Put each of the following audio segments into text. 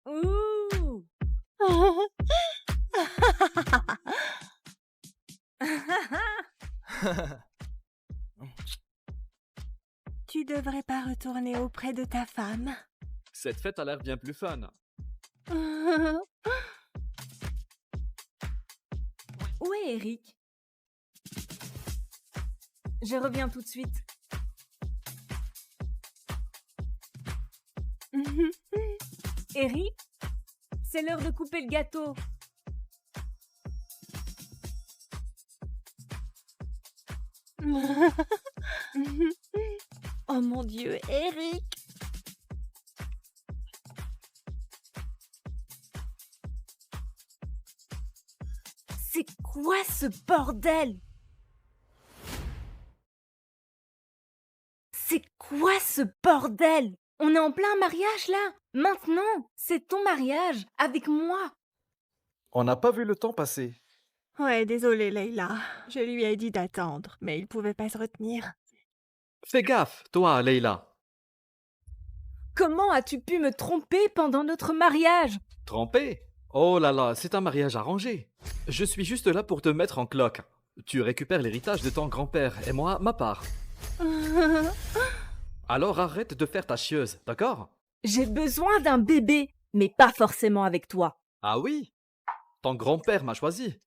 Ouh! Tu devrais pas retourner auprès de ta femme. Cette fête a l'air bien plus fun. Où est Eric? Je reviens tout de suite. Eric, c'est l'heure de couper le gâteau. Oh mon Dieu, Eric! C'est quoi ce bordel? C'est quoi ce bordel? On est en plein mariage là? Maintenant, c'est ton mariage avec moi. On n'a pas vu le temps passer. Ouais, désolée, Leïla. Je lui ai dit d'attendre, mais il pouvait pas se retenir. Fais gaffe, toi, Leïla. Comment as-tu pu me tromper pendant notre mariage? Trempé? Oh là là, c'est un mariage arrangé. Je suis juste là pour te mettre en cloque. Tu récupères l'héritage de ton grand-père et moi, ma part. Alors arrête de faire ta chieuse, d'accord? J'ai besoin d'un bébé, mais pas forcément avec toi. Ah oui? Ton grand-père m'a choisi.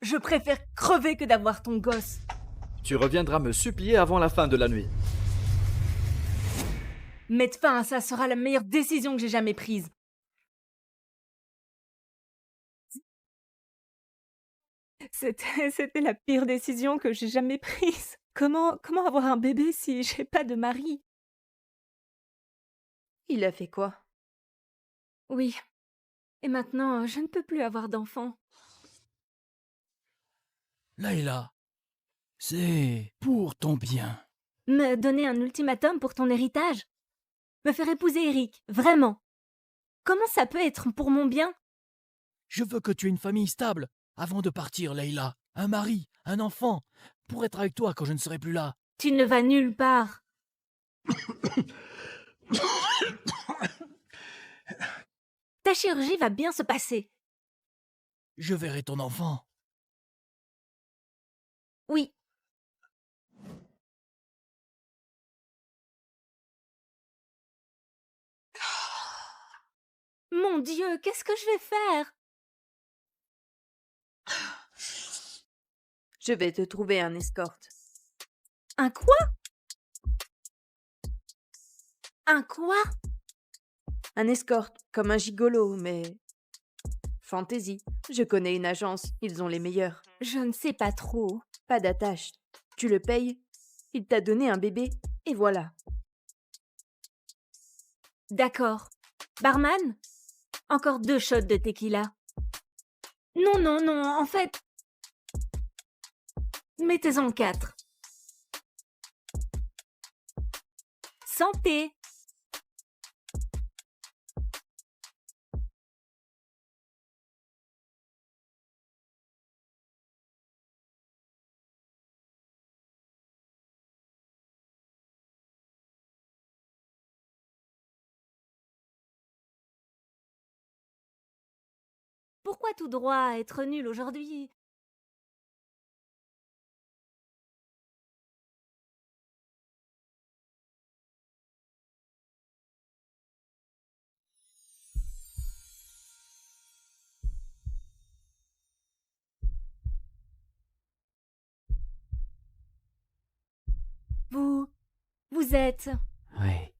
Je préfère crever que d'avoir ton gosse. Tu reviendras me supplier avant la fin de la nuit. Mettre fin à ça sera la meilleure décision que j'ai jamais prise. C'était la pire décision que j'ai jamais prise. Comment avoir un bébé si j'ai pas de mari? Il a fait quoi? Oui. Et maintenant, je ne peux plus avoir d'enfant. Layla, c'est pour ton bien. Me donner un ultimatum pour ton héritage? Me faire épouser Eric, vraiment? Comment ça peut être pour mon bien? Je veux que tu aies une famille stable avant de partir, Layla. Un mari, un enfant, pour être avec toi quand je ne serai plus là. Tu ne vas nulle part. Ta chirurgie va bien se passer. Je verrai ton enfant. Oui. Mon Dieu, qu'est-ce que je vais faire? Je vais te trouver un escorte. Un quoi? Un quoi? Un escorte, comme un gigolo, mais... Fantaisie. Je connais une agence, ils ont les meilleurs. Je ne sais pas trop. Pas d'attache. Tu le payes, il t'a donné un bébé, et voilà. D'accord. Barman? Encore 2 shots de tequila. Non, non, non, en fait... Mettez-en 4. Santé! Pourquoi tout droit être nul aujourd'hui? Vous êtes... Oui.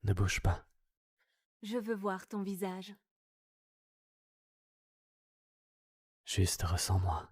Ne bouge pas. Je veux voir ton visage. Juste ressens-moi.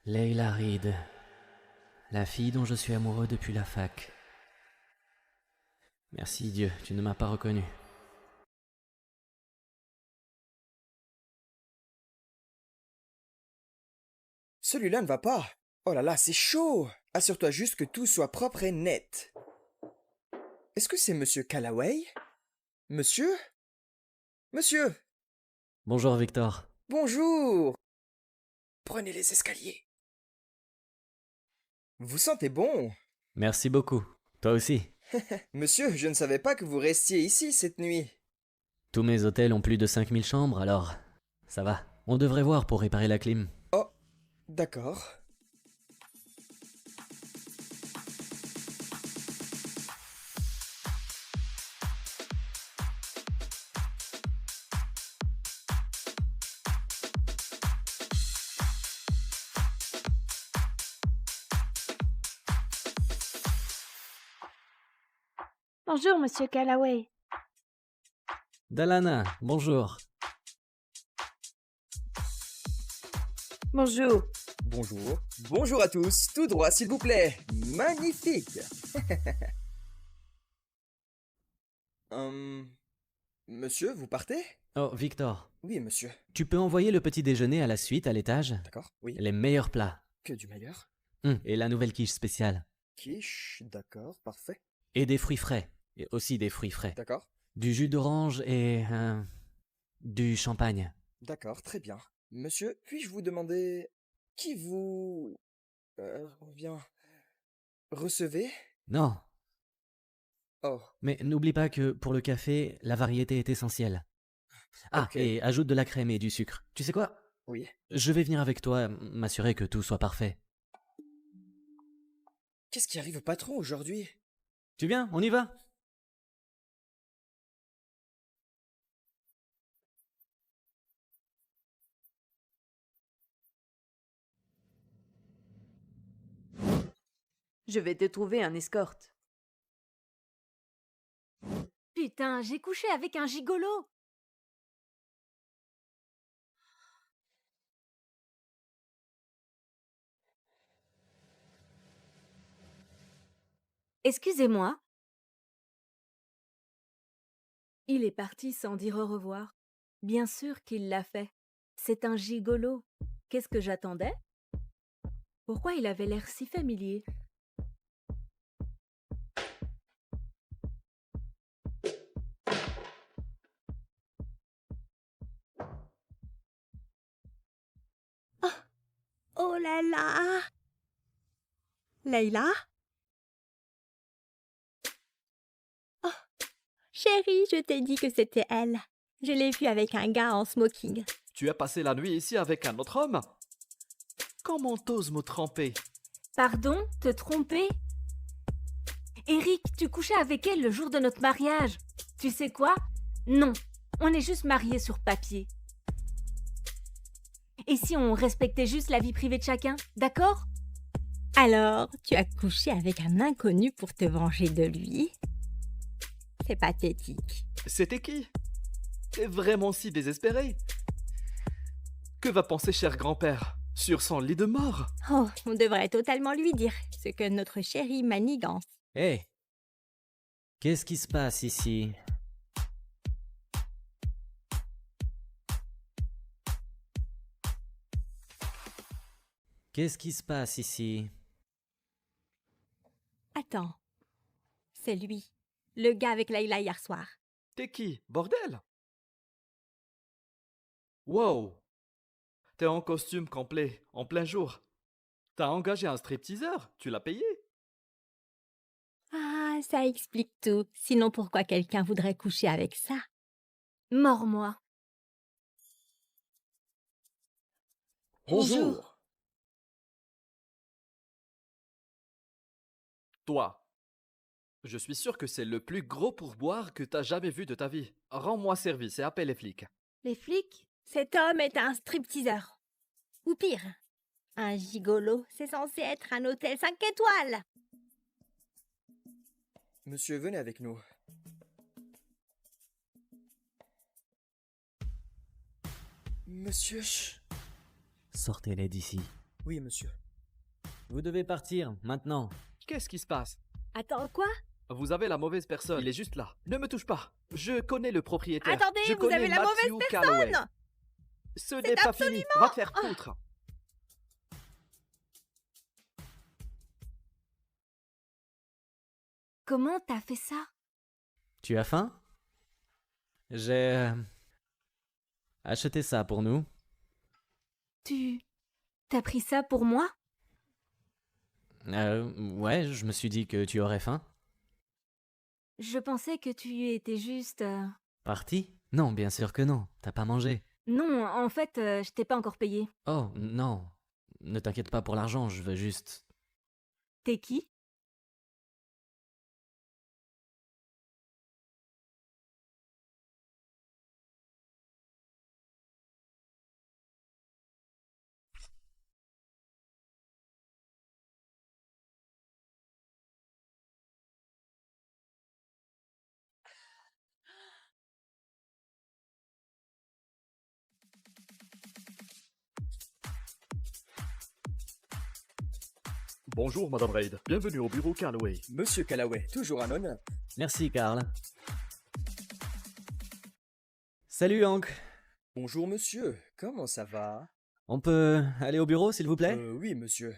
Leila Reed, la fille dont je suis amoureux depuis la fac. Merci Dieu, tu ne m'as pas reconnu. Celui-là ne va pas. Oh là là, c'est chaud. Assure-toi juste que tout soit propre et net. Est-ce que c'est Monsieur Callaway? Monsieur? Monsieur? Bonjour Victor. Bonjour. Prenez les escaliers. Vous sentez bon. Merci beaucoup. Toi aussi. Monsieur, je ne savais pas que vous restiez ici cette nuit. Tous mes hôtels ont plus de 5000 chambres, alors ça va. On devrait voir pour réparer la clim. Oh, d'accord. Bonjour, monsieur Callaway. Dalana, bonjour. Bonjour. Bonjour. Bonjour à tous. Tout droit, s'il vous plaît. Magnifique. Monsieur, vous partez? Oh, Victor, Oui, monsieur. tu peux envoyer le petit déjeuner à la suite, à l'étage? D'accord, oui. Les meilleurs plats. Que du meilleur. Et la nouvelle quiche spéciale. Quiche, d'accord, parfait. Et des fruits frais. Et aussi des fruits frais. D'accord. Du jus d'orange et... du champagne. D'accord, très bien. Monsieur, puis-je vous demander qui vous... bien... recevez? Non, Oh, mais n'oublie pas que pour le café, la variété est essentielle. Ah, ok. et ajoute de la crème et du sucre. Tu sais quoi? Oui. Je vais venir avec toi, m'assurer que tout soit parfait. Qu'est-ce qui arrive au patron aujourd'hui? Tu viens? On y va? Je vais te trouver un escorte. Putain, j'ai couché avec un gigolo. Excusez-moi. Il est parti sans dire au revoir. Bien sûr qu'il l'a fait. C'est un gigolo. Qu'est-ce que j'attendais? Pourquoi il avait l'air si familier? Oh là là! Leila? Oh, chérie, je t'ai dit que c'était elle. Je l'ai vue avec un gars en smoking. Tu as passé la nuit ici avec un autre homme? Comment t'oses me tromper? Pardon? Te tromper? Eric, tu couchais avec elle le jour de notre mariage. Tu sais quoi? Non. On est juste mariés sur papier. Et si on respectait juste la vie privée de chacun, d'accord? Alors, tu as couché avec un inconnu pour te venger de lui? C'est pathétique. C'était qui? T'es vraiment si désespéré? Que va penser cher grand-père sur son lit de mort? Oh, on devrait totalement lui dire ce que notre chérie manigance. Hé! Qu'est-ce qui se passe ici? Qu'est-ce qui se passe ici? Attends, c'est lui, le gars avec Layla hier soir. T'es qui? Bordel? Wow! T'es en costume complet, en plein jour. T'as engagé un stripteaseur? Tu l'as payé? Ah, ça explique tout. Sinon, pourquoi quelqu'un voudrait coucher avec ça? Mords-moi. Bonjour. Toi. Je suis sûr que c'est le plus gros pourboire que t'as jamais vu de ta vie. Rends-moi service et appelle les flics. Les flics? Cet homme est un stripteaseur. Ou pire, un gigolo. C'est censé être un hôtel 5 étoiles. Monsieur, venez avec nous. Monsieur. Chut! Sortez-les d'ici. Oui, monsieur. Vous devez partir, maintenant. Qu'est-ce qui se passe? Attends, quoi? Vous avez la mauvaise personne. Il est juste là. Ne me touche pas. Je connais le propriétaire. Attendez, Je vous connais avez la Matthew mauvaise Calloway. personne! Ce n'est pas fini. Va te faire foutre. Comment t'as fait ça? Tu as faim? J'ai acheté ça pour nous. T'as pris ça pour moi? Ouais, je me suis dit que tu aurais faim. Je pensais que tu étais juste... Parti? Non, bien sûr que non. T'as pas mangé. Non, en fait, je t'ai pas encore payé. Oh, non. Ne t'inquiète pas pour l'argent, je veux juste... T'es qui? Bonjour, Madame Reid. Bienvenue au bureau Calloway. Monsieur Calloway, toujours un honneur. Merci, Karl. Salut, Hank. Bonjour, monsieur. Comment ça va? On peut aller au bureau, s'il vous plaît? Oui, monsieur.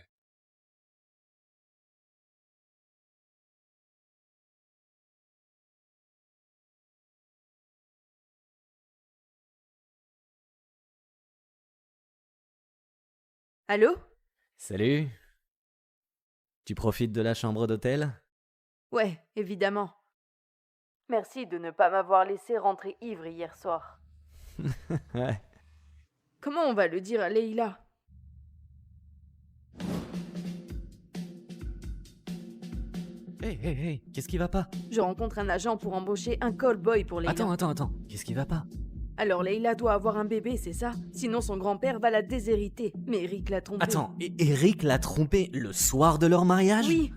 Allô? Salut. Tu profites de la chambre d'hôtel? Ouais, évidemment. Merci de ne pas m'avoir laissé rentrer ivre hier soir. Ouais. Comment on va le dire à Leila? Hey, qu'est-ce qui va pas? Je rencontre un agent pour embaucher un call-boy pour Leila. Attends. Qu'est-ce qui va pas? Alors Leila doit avoir un bébé, c'est ça? Sinon son grand-père va la déshériter. Mais Eric l'a trompée. Attends, Eric l'a trompé le soir de leur mariage? Oui.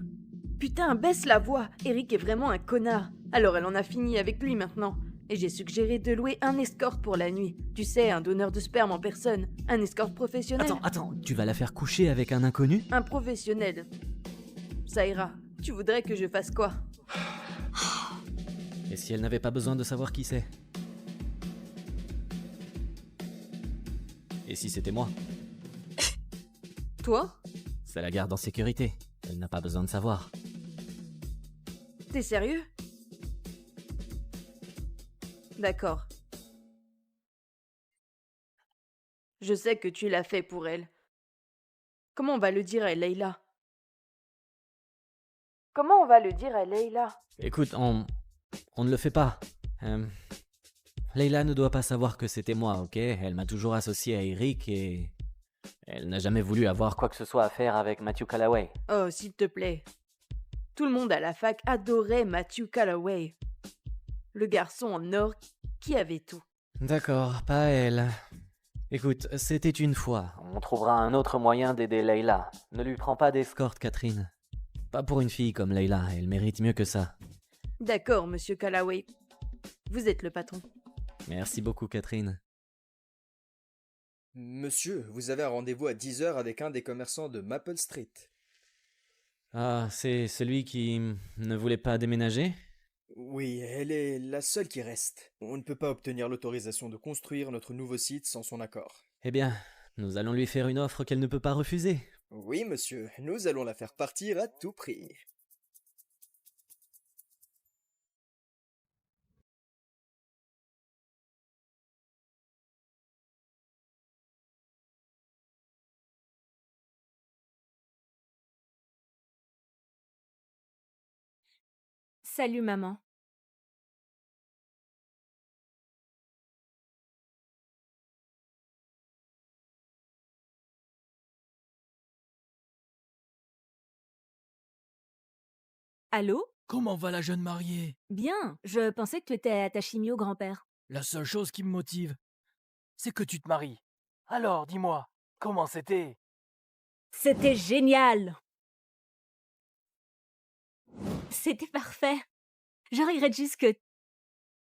Putain, baisse la voix. Eric est vraiment un connard. Alors elle en a fini avec lui maintenant. Et j'ai suggéré de louer un escorte pour la nuit. Tu sais, un donneur de sperme en personne. Un escorte professionnel. Attends, tu vas la faire coucher avec un inconnu? Un professionnel. Ça ira. Tu voudrais que je fasse quoi? Et si elle n'avait pas besoin de savoir qui c'est? Et si c'était moi? Toi? Ça la garde en sécurité. Elle n'a pas besoin de savoir. T'es sérieux? D'accord. Je sais que tu l'as fait pour elle. Comment on va le dire à Leila? Comment on va le dire à Leila? Écoute, on ne le fait pas. Leila ne doit pas savoir que c'était moi, ok? Elle m'a toujours associé à Eric et... elle n'a jamais voulu avoir quoi que ce soit à faire avec Matthew Calloway. Oh, s'il te plaît. Tout le monde à la fac adorait Matthew Calloway. Le garçon en or qui avait tout. D'accord, pas elle. Écoute, c'était une fois. On trouvera un autre moyen d'aider Leila. Ne lui prends pas d'escorte, Catherine. Pas pour une fille comme Leila, elle mérite mieux que ça. D'accord, monsieur Callaway. Vous êtes le patron. Merci beaucoup, Catherine. Monsieur, vous avez un rendez-vous à 10 heures avec un des commerçants de Maple Street. Ah, c'est celui qui ne voulait pas déménager? Oui, elle est la seule qui reste. On ne peut pas obtenir l'autorisation de construire notre nouveau site sans son accord. Eh bien, nous allons lui faire une offre qu'elle ne peut pas refuser. Oui, monsieur, nous allons la faire partir à tout prix. Salut maman. Allô? Comment va la jeune mariée? Bien, je pensais que tu étais à ta chimio, grand-père. La seule chose qui me motive, c'est que tu te maries. Alors, dis-moi, comment c'était? C'était génial! C'était parfait. Je regrette juste que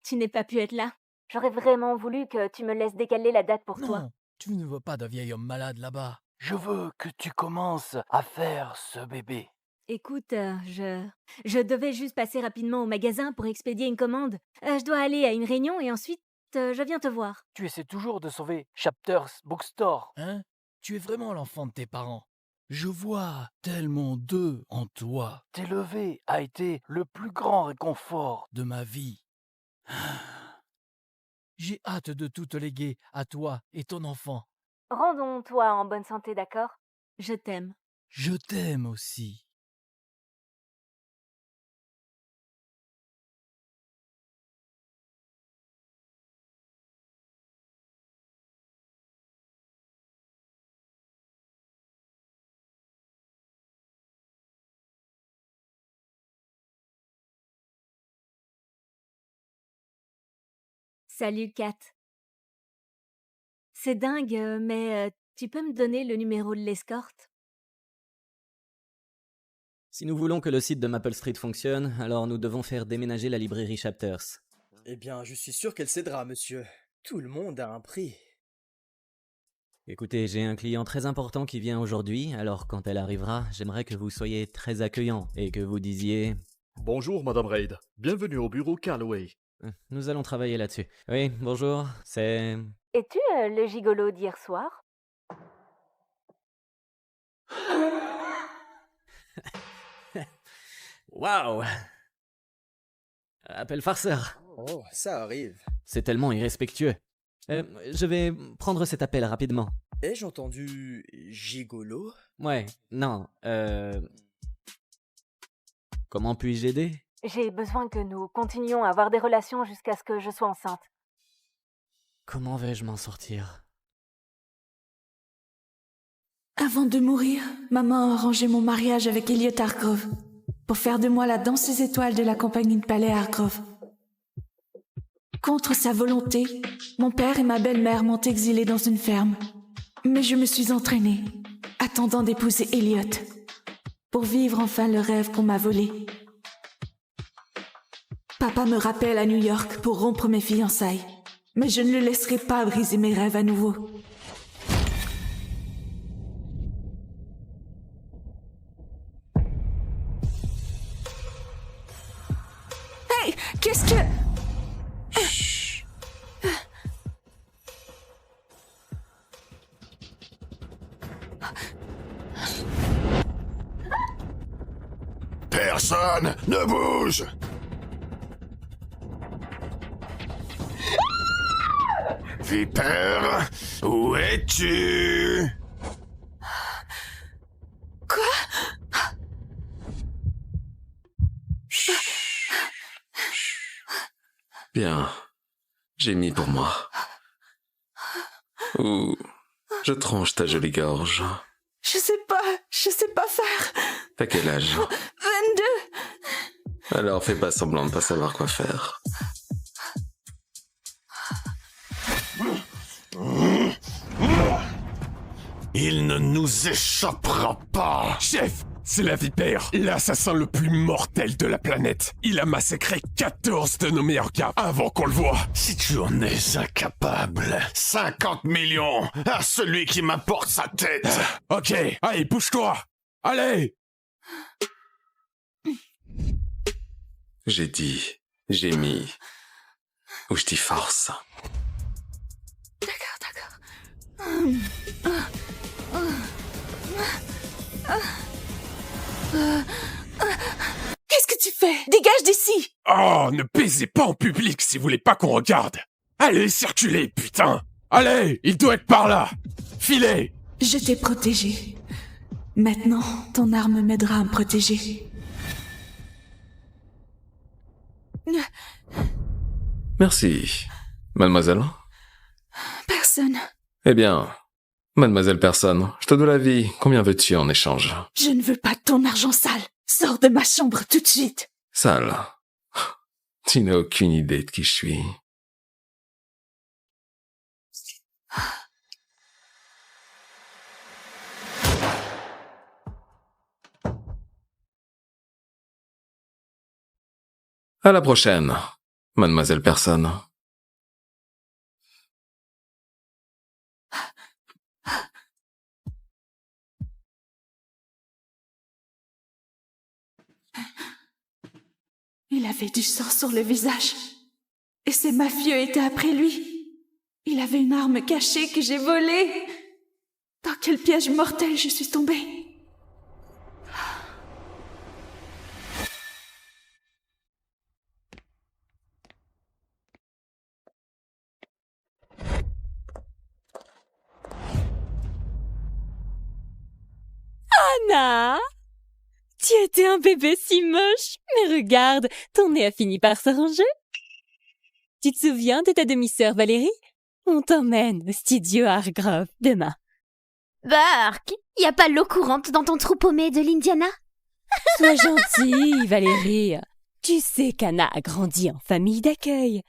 tu n'aies pas pu être là. J'aurais vraiment voulu que tu me laisses décaler la date pour toi. Non, tu ne veux pas d'un vieil homme malade là-bas. Je veux que tu commences à faire ce bébé. Écoute, je devais juste passer rapidement au magasin pour expédier une commande. Je dois aller à une réunion et ensuite, je viens te voir. Tu essaies toujours de sauver Chapters Bookstore. Hein? Tu es vraiment l'enfant de tes parents. Je vois tellement d'eux en toi. T'élever a été le plus grand réconfort de ma vie. J'ai hâte de tout te léguer à toi et ton enfant. Rendons-toi en bonne santé, d'accord? Je t'aime. Je t'aime aussi. Salut, Kat. C'est dingue, mais tu peux me donner le numéro de l'escorte? Si nous voulons que le site de Maple Street fonctionne, alors nous devons faire déménager la librairie Chapters. Eh bien, je suis sûr qu'elle cédera, monsieur. Tout le monde a un prix. Écoutez, j'ai un client très important qui vient aujourd'hui, alors quand elle arrivera, j'aimerais que vous soyez très accueillant et que vous disiez... Bonjour, Madame Reid. Bienvenue au bureau Callaway. Nous allons travailler là-dessus. Oui, bonjour, c'est... Es-tu le gigolo d'hier soir? Waouh! Appel farceur. Oh, ça arrive. C'est tellement irrespectueux. Je vais prendre cet appel rapidement. Ai-je entendu gigolo? Ouais, non, Comment puis-je aider? J'ai besoin que nous continuions à avoir des relations jusqu'à ce que je sois enceinte. Comment vais-je m'en sortir? Avant de mourir, maman a arrangé mon mariage avec Elliot Hargrove pour faire de moi la danseuse étoile de la compagnie de ballet Hargrove. Contre sa volonté, mon père et ma belle-mère m'ont exilée dans une ferme. Mais je me suis entraînée, attendant d'épouser Elliot, pour vivre enfin le rêve qu'on m'a volé. Papa me rappelle à New York pour rompre mes fiançailles, mais je ne le laisserai pas briser mes rêves à nouveau. Hey, qu'est-ce que... Personne ne bouge! Vipère, où es-tu? Quoi? Bien, j'ai mis pour moi. Ou je tranche ta jolie gorge. Je sais pas faire. T'as quel âge? 22. Alors fais pas semblant de pas savoir quoi faire. Il ne nous échappera pas. Chef, c'est la vipère, l'assassin le plus mortel de la planète. Il a massacré 14 de nos meilleurs gars avant qu'on le voie. Si tu en es incapable, 50 millions à celui qui m'apporte sa tête. Ok, allez, bouge-toi. Allez. J'ai dit, j'ai mis, ou je t'y force. Qu'est-ce que tu fais? Dégage d'ici! Oh, ne baisez pas en public si vous voulez pas qu'on regarde. Allez, circulez, putain. Allez, il doit être par là. Filez. Je t'ai protégé. Maintenant, ton arme m'aidera à me protéger. Merci. Mademoiselle? Personne. Eh bien, mademoiselle personne, je te dois la vie. Combien veux-tu en échange? Je ne veux pas de ton argent sale. Sors de ma chambre tout de suite. Sale. Tu n'as aucune idée de qui je suis. À la prochaine, mademoiselle personne. Il avait du sang sur le visage. Et ces mafieux étaient après lui. Il avait une arme cachée que j'ai volée. Dans quel piège mortel je suis tombée? Anna! Tu étais un bébé si moche, mais regarde, ton nez a fini par s'arranger. Tu te souviens de ta demi-sœur Valérie? On t'emmène au studio Hargrove demain. Bark, y a pas l'eau courante dans ton trou paumé de l'Indiana? Sois gentille, Valérie. Tu sais qu'Anna a grandi en famille d'accueil.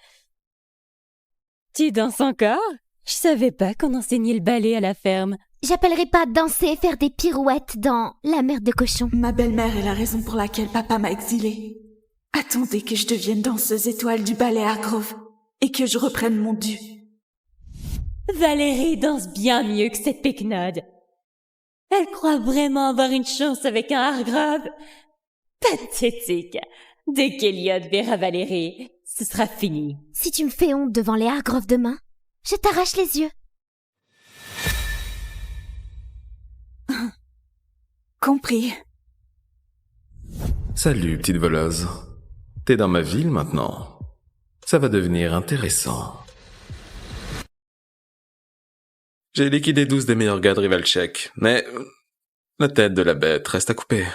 Tu danses encore? Je savais pas qu'on enseignait le ballet à la ferme. J'appellerai pas danser et faire des pirouettes dans la merde de cochon. Ma belle-mère est la raison pour laquelle papa m'a exilée. Attendez que je devienne danseuse étoile du ballet Hargrove et que je reprenne mon dû. Valérie danse bien mieux que cette péquenaude. Elle croit vraiment avoir une chance avec un Hargrove. Pathétique. Dès qu'Eliott verra Valérie, ce sera fini. Si tu me fais honte devant les Hargrove demain, je t'arrache les yeux. Compris. Salut, petite voleuse. T'es dans ma ville maintenant. Ça va devenir intéressant. J'ai liquidé 12 des meilleurs gars de Rivalchek, mais la tête de la bête reste à couper.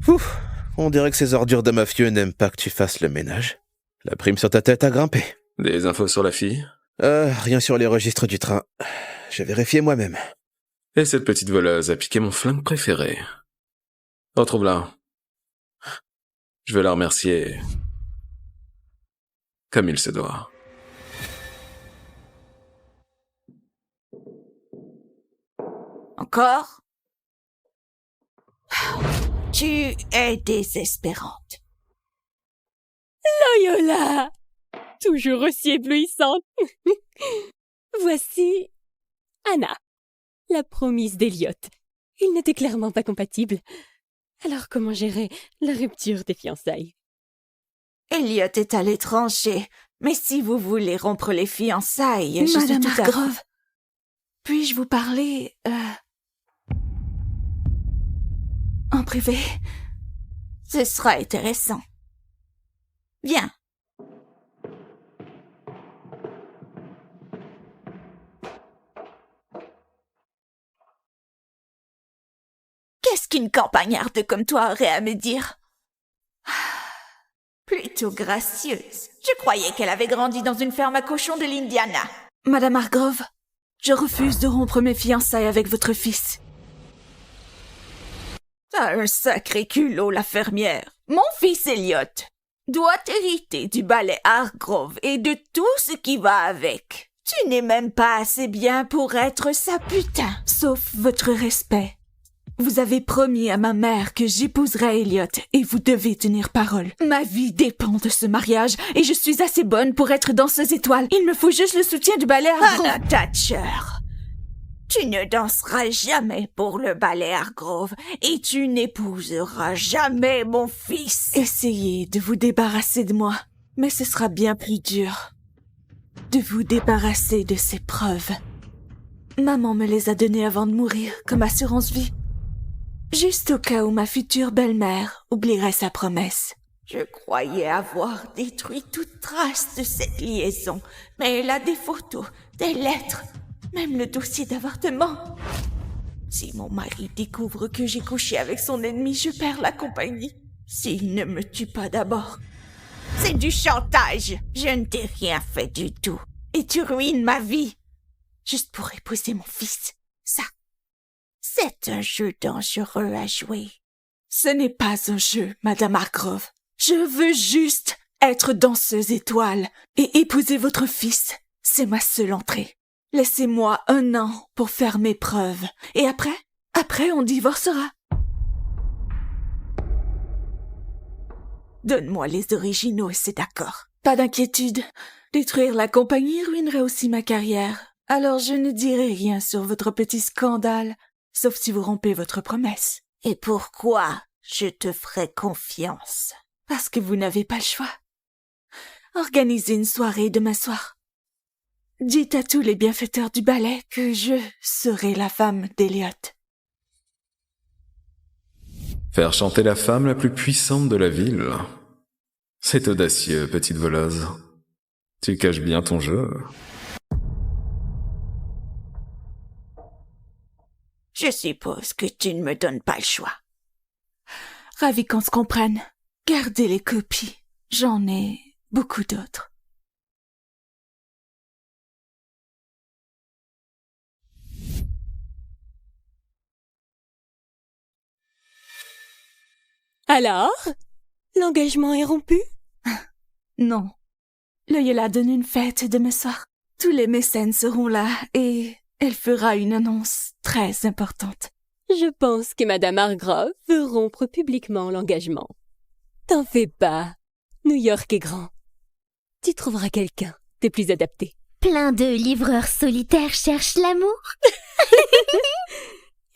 Ouf, on dirait que ces ordures de mafieux n'aiment pas que tu fasses le ménage. La prime sur ta tête a grimpé. Des infos sur la fille? Rien sur les registres du train. J'ai vérifié moi-même. Et cette petite voleuse a piqué mon flingue préféré. Retrouve-la. Je veux la remercier comme il se doit. Encore? Tu es désespérante. Loyola! Toujours aussi éblouissante. Voici Anna, la promise d'Eliott. Ils n'étaient clairement pas compatibles. Alors comment gérer la rupture des fiançailles? Eliott est à l'étranger, mais si vous voulez rompre les fiançailles, je suis tout à fait... Puis-je vous parler, en privé? Ce sera intéressant. Viens. Qu'est-ce qu'une campagnarde comme toi aurait à me dire? Plutôt gracieuse. Je croyais qu'elle avait grandi dans une ferme à cochons de l'Indiana. Madame Hargrove, je refuse de rompre mes fiançailles avec votre fils. T'as un sacré culot, la fermière. Mon fils Eliott doit hériter du ballet Hargrove et de tout ce qui va avec. Tu n'es même pas assez bien pour être sa putain. Sauf votre respect. Vous avez promis à ma mère que j'épouserais Elliot et vous devez tenir parole. Ma vie dépend de ce mariage et je suis assez bonne pour être danseuse étoile. Il me faut juste le soutien du ballet Hargrove. Anna Thatcher, tu ne danseras jamais pour le ballet Hargrove et tu n'épouseras jamais mon fils. Essayez de vous débarrasser de moi, mais ce sera bien plus dur. De vous débarrasser de ces preuves. Maman me les a données avant de mourir, comme assurance vie. Juste au cas où ma future belle-mère oublierait sa promesse. Je croyais avoir détruit toute trace de cette liaison, mais elle a des photos, des lettres, même le dossier d'avortement. Si mon mari découvre que j'ai couché avec son ennemi, je perds la compagnie. S'il ne me tue pas d'abord. C'est du chantage. Je ne t'ai rien fait du tout. Et tu ruines ma vie. Juste pour épouser mon fils. Ça, c'est un jeu dangereux à jouer. Ce n'est pas un jeu, Madame Hargrove. Je veux juste être danseuse étoile et épouser votre fils. C'est ma seule entrée. Laissez-moi 1 an pour faire mes preuves. Et après on divorcera. Donne-moi les originaux et c'est d'accord. Pas d'inquiétude. Détruire la compagnie ruinerait aussi ma carrière. Alors je ne dirai rien sur votre petit scandale, sauf si vous rompez votre promesse. Et pourquoi je te ferai confiance? Parce que vous n'avez pas le choix. Organisez une soirée demain soir. Dites à tous les bienfaiteurs du ballet que je serai la femme d'Elliot. Faire chanter la femme la plus puissante de la ville. C'est audacieux, petite voleuse. Tu caches bien ton jeu. Je suppose que tu ne me donnes pas le choix. Ravi qu'on se comprenne. Gardez les copies. J'en ai beaucoup d'autres. Alors, l'engagement est rompu? Non. Loyola donne une fête demain soir. Tous les mécènes seront là et elle fera une annonce très importante. Je pense que Madame Hargrove veut rompre publiquement l'engagement. T'en fais pas. New York est grand. Tu trouveras quelqu'un de plus adapté. Plein de livreurs solitaires cherchent l'amour.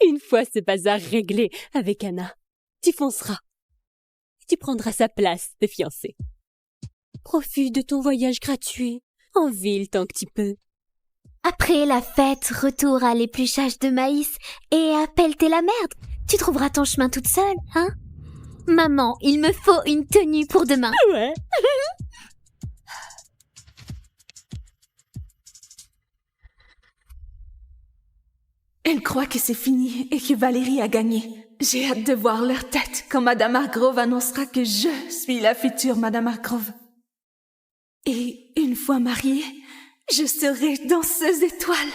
Une fois ce bazar réglé avec Anna, tu fonceras. Tu prendras sa place de fiancée. Profite de ton voyage gratuit, en ville tant que tu peux. Après la fête, retour à l'épluchage de maïs et à pelleter la merde. Tu trouveras ton chemin toute seule, hein? Maman, il me faut une tenue pour demain. Ouais. Elle croit que c'est fini et que Valérie a gagné. J'ai hâte de voir leur tête quand Madame Hargrove annoncera que je suis la future Madame Hargrove. Et une fois mariée, je serai danseuse étoile.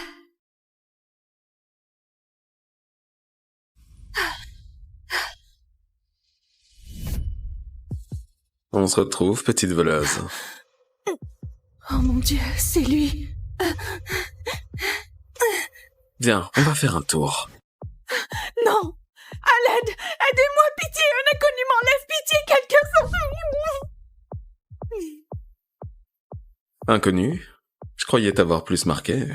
On se retrouve, petite voleuse. Oh mon Dieu, c'est lui. Viens, on va faire un tour. Non! À l'aide! Aidez-moi, pitié! Un inconnu m'enlève, pitié! Quelqu'un Inconnu? Je croyais t'avoir plus marqué.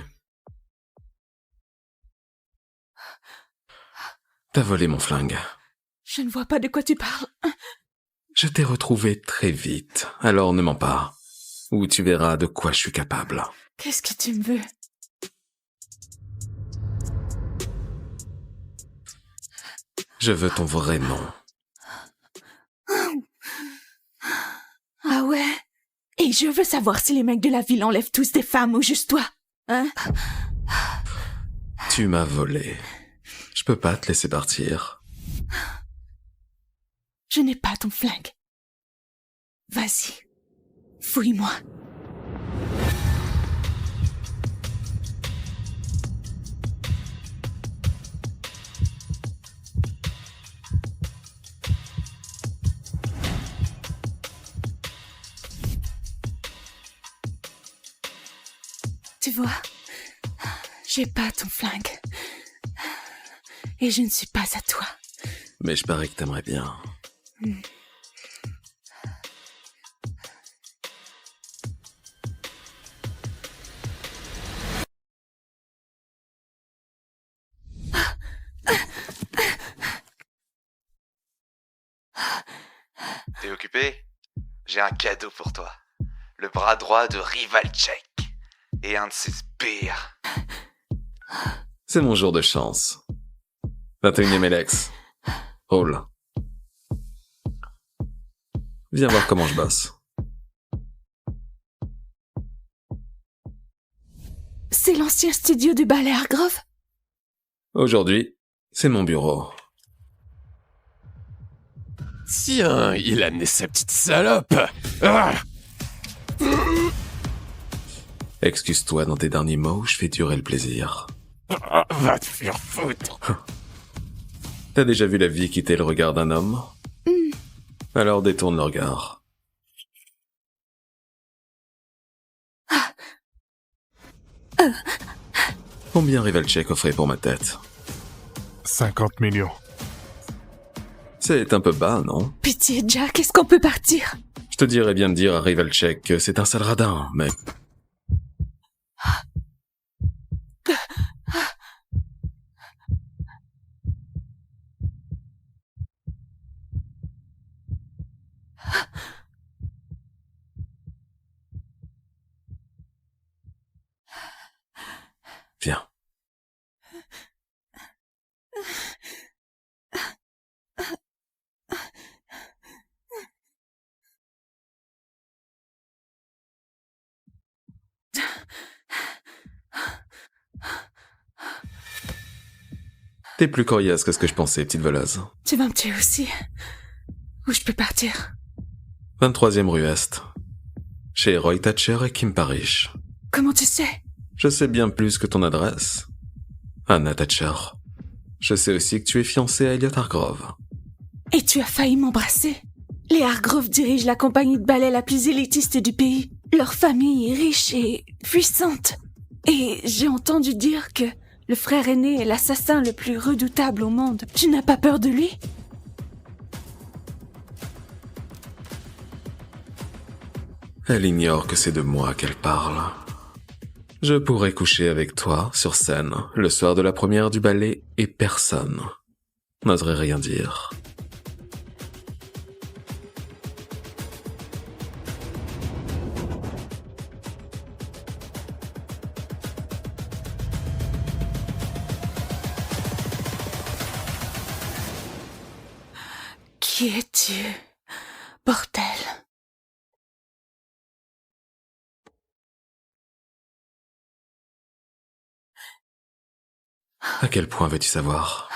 T'as volé mon flingue. Je ne vois pas de quoi tu parles. Je t'ai retrouvé très vite, alors ne mens pas. Ou tu verras de quoi je suis capable. Qu'est-ce que tu me veux? Je veux ton vrai nom. Ah ouais? Et je veux savoir si les mecs de la ville enlèvent tous des femmes ou juste toi. Hein? Tu m'as volé. Je peux pas te laisser partir. Je n'ai pas ton flingue. Vas-y. Fouille-moi. Tu vois, j'ai pas ton flingue. Et je ne suis pas à toi. Mais je parie que t'aimerais bien. T'es occupé? J'ai un cadeau pour toi. Le bras droit de Rivalchek. Et un de ses sbires. C'est mon jour de chance. 21e Elex. Roll. Viens voir comment je bosse. C'est l'ancien studio du ballet Hargrove? Aujourd'hui, c'est mon bureau. Tiens, il a amené sa petite salope. Ah. Excuse-toi dans tes derniers mots, je fais durer le plaisir. Va te faire foutre. T'as déjà vu la vie quitter le regard d'un homme? Alors détourne le regard. Combien Rivalchek offrait pour ma tête? 50 millions. C'est un peu bas, non? Pitié, Jack, est-ce qu'on peut partir? Je te dirais bien de dire à Rivalchek que c'est un sale radin, mais... Viens. T'es plus coriace que ce que je pensais, petite voleuse. Tu vas me tuer aussi. Où je peux partir? 23e rue Est. Chez Roy Thatcher et Kim Parrish. Comment tu sais? Je sais bien plus que ton adresse. Anna Thatcher. Je sais aussi que tu es fiancée à Elliot Hargrove. Et tu as failli m'embrasser. Les Hargrove dirigent la compagnie de ballet la plus élitiste du pays. Leur famille est riche et puissante. Et j'ai entendu dire que le frère aîné est l'assassin le plus redoutable au monde. Tu n'as pas peur de lui? Elle ignore que c'est de moi qu'elle parle. Je pourrais coucher avec toi, sur scène, le soir de la première du ballet, et personne n'oserait rien dire. Qui es-tu, bordel? À quel point veux-tu savoir?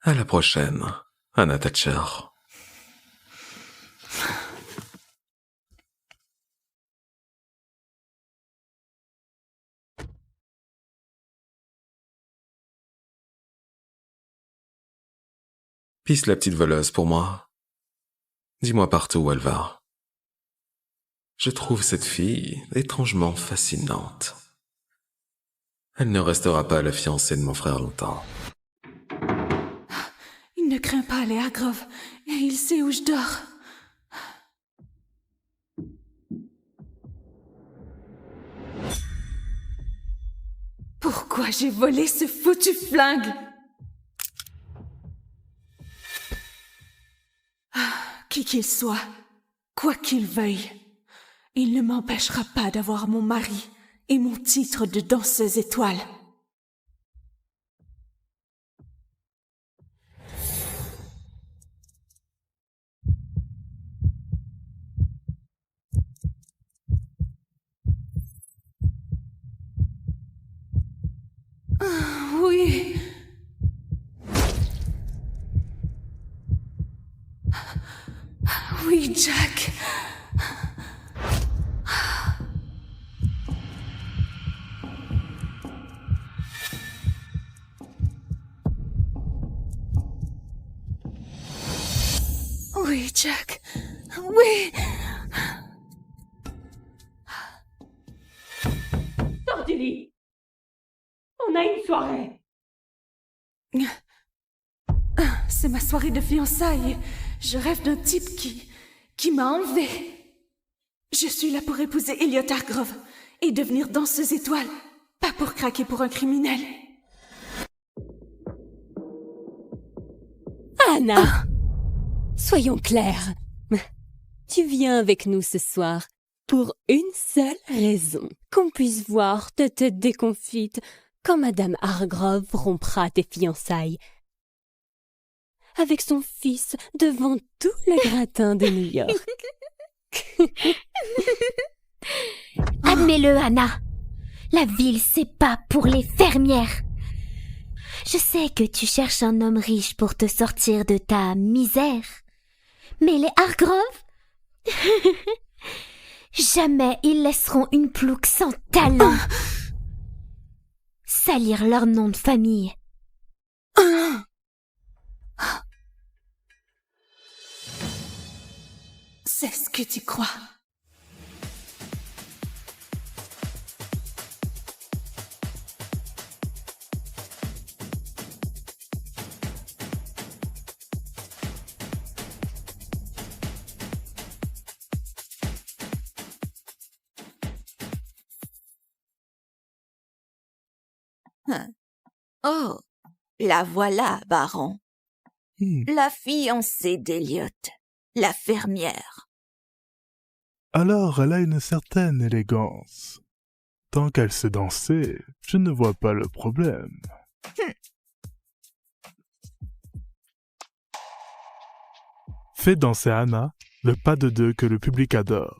À la prochaine, Anna Thatcher. Pisse la petite voleuse pour moi. Dis-moi partout où elle va. Je trouve cette fille étrangement fascinante. Elle ne restera pas la fiancée de mon frère longtemps. Il ne craint pas les Hargrove et il sait où je dors. Pourquoi j'ai volé ce foutu flingue? Qui qu'il soit, quoi qu'il veuille, il ne m'empêchera pas d'avoir mon mari et mon titre de danseuse étoile. Oui. Oui, Jack. Oui, Jack. Oui. Sors du lit. On a une soirée. C'est ma soirée de fiançailles. Je rêve d'un type qui m'a enlevé. Je suis là pour épouser Elliot Hargrove et devenir danseuse étoile, pas pour craquer pour un criminel. Anna, soyons clairs. Tu viens avec nous ce soir pour une seule raison. Qu'on puisse voir ta tête déconfite quand Madame Hargrove rompra tes fiançailles avec son fils devant tout le gratin de New York. Admets-le, Anna. La ville, c'est pas pour les fermières. Je sais que tu cherches un homme riche pour te sortir de ta misère. Mais les Hargrove, jamais ils laisseront une plouque sans talent salir leur nom de famille. C'est ce que tu crois. Oh, la voilà, baron. La fiancée d'Elliot, la fermière. Alors elle a une certaine élégance. Tant qu'elle sait danser, je ne vois pas le problème. Fais danser Anna, le pas de deux que le public adore.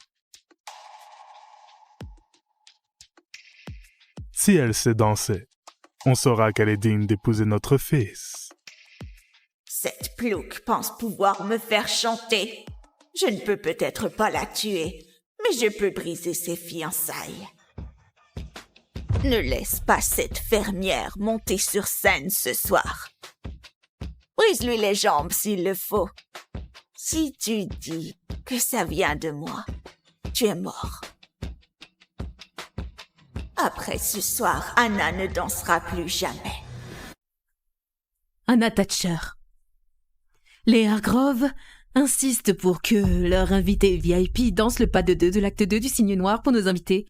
Si elle sait danser, on saura qu'elle est digne d'épouser notre fils. Cette plouque pense pouvoir me faire chanter. Je ne peux peut-être pas la tuer, mais je peux briser ses fiançailles. Ne laisse pas cette fermière monter sur scène ce soir. Brise-lui les jambes s'il le faut. Si tu dis que ça vient de moi, tu es mort. Après ce soir, Anna ne dansera plus jamais. Anna Thatcher. Les Hargrove insistent pour que leur invité VIP danse le pas de deux de l'acte 2 du Cygne Noir pour nos invités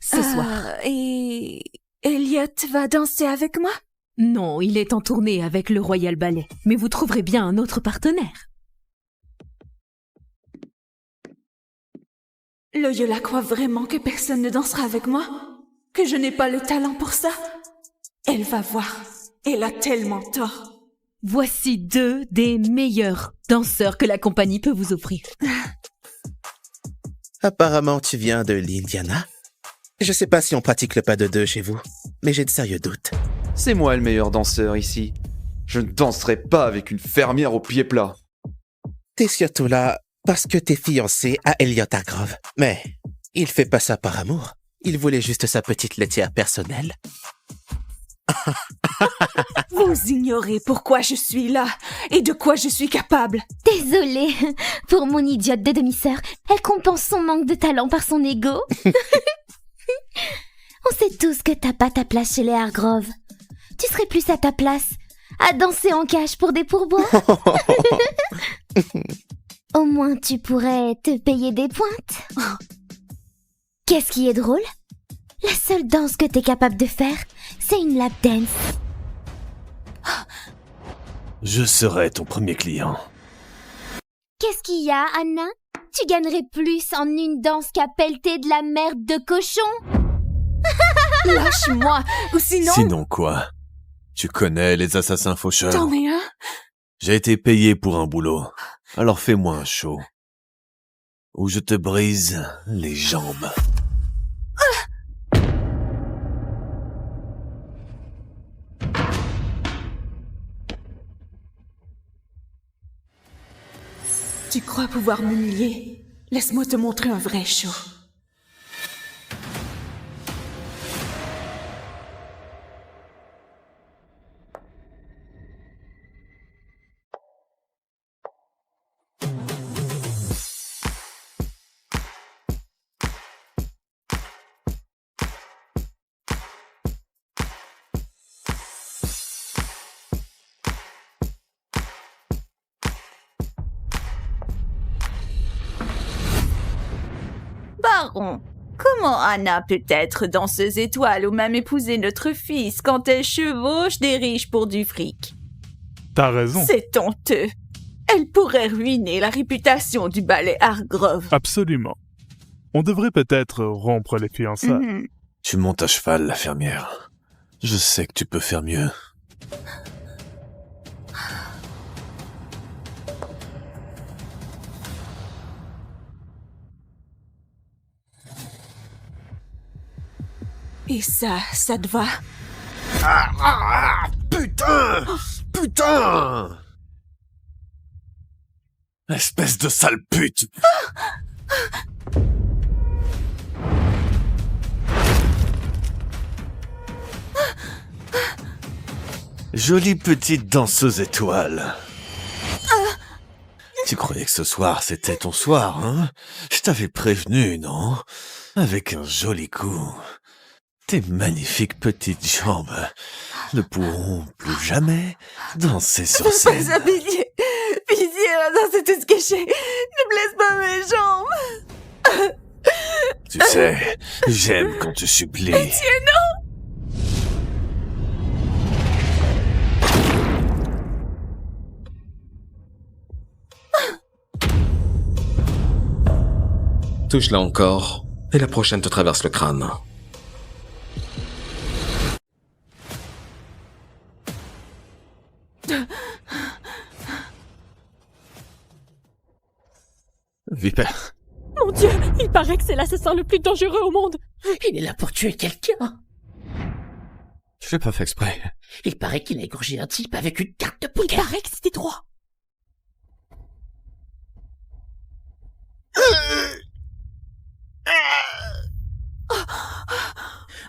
ce soir. Et Elliot va danser avec moi? Non, il est en tournée avec le Royal Ballet, mais vous trouverez bien un autre partenaire. Loyola croit vraiment que personne ne dansera avec moi? Que je n'ai pas le talent pour ça? Elle va voir. Elle a tellement tort. Voici 2 des meilleurs danseurs que la compagnie peut vous offrir. Apparemment, tu viens de l'Indiana. Je sais pas si on pratique le pas de deux chez vous, mais j'ai de sérieux doutes. C'est moi le meilleur danseur ici. Je ne danserai pas avec une fermière au pied plat. T'es surtout là parce que t'es fiancé à Elliot Hargrove. Mais il fait pas ça par amour. Il voulait juste sa petite laitière personnelle. Vous ignorez pourquoi je suis là et de quoi je suis capable. Désolée pour mon idiote de demi-sœur. Elle compense son manque de talent par son ego. On sait tous que t'as pas ta place chez les Hargrove. Tu serais plus à ta place à danser en cage pour des pourboires. Au moins tu pourrais te payer des pointes. Qu'est-ce qui est drôle? La seule danse que t'es capable de faire, c'est une lap dance. Je serai ton premier client. Qu'est-ce qu'il y a, Anna? Tu gagnerais plus en une danse qu'à pelleter de la merde de cochon. Lâche-moi, ou sinon... Sinon quoi? Tu connais les assassins faucheurs? T'en es un? J'ai été payé pour un boulot. Alors fais-moi un show. Ou je te brise les jambes. Tu crois pouvoir m'humilier? Laisse-moi te montrer un vrai show. Baron, comment Anna peut être danseuse étoile ou même épouser notre fils quand elle chevauche des riches pour du fric? T'as raison. C'est honteux. Elle pourrait ruiner la réputation du ballet Hargrove. Absolument. On devrait peut-être rompre les fiançailles. Tu montes à cheval, la fermière. Je sais que tu peux faire mieux. Et ça te va? Putain! Putain! Espèce de sale pute! Jolie petite danseuse étoile. Tu croyais que ce soir c'était ton soir, hein? Je t'avais prévenu, non? Avec un joli coup. Tes magnifiques petites jambes ne pourront plus jamais danser sur scène. Fais ça, pitié! Pitié, c'est tout ce que j'ai! Ne blesse pas mes jambes! Tu sais, j'aime quand tu supplies. Pitié, non! Touche-la encore, et la prochaine te traverse le crâne. Vipère. Mon Dieu, il paraît que c'est l'assassin le plus dangereux au monde. Il est là pour tuer quelqu'un. Je l'ai pas fait exprès. Il paraît qu'il a égorgé un type avec une carte de poker. Il paraît que c'était droit.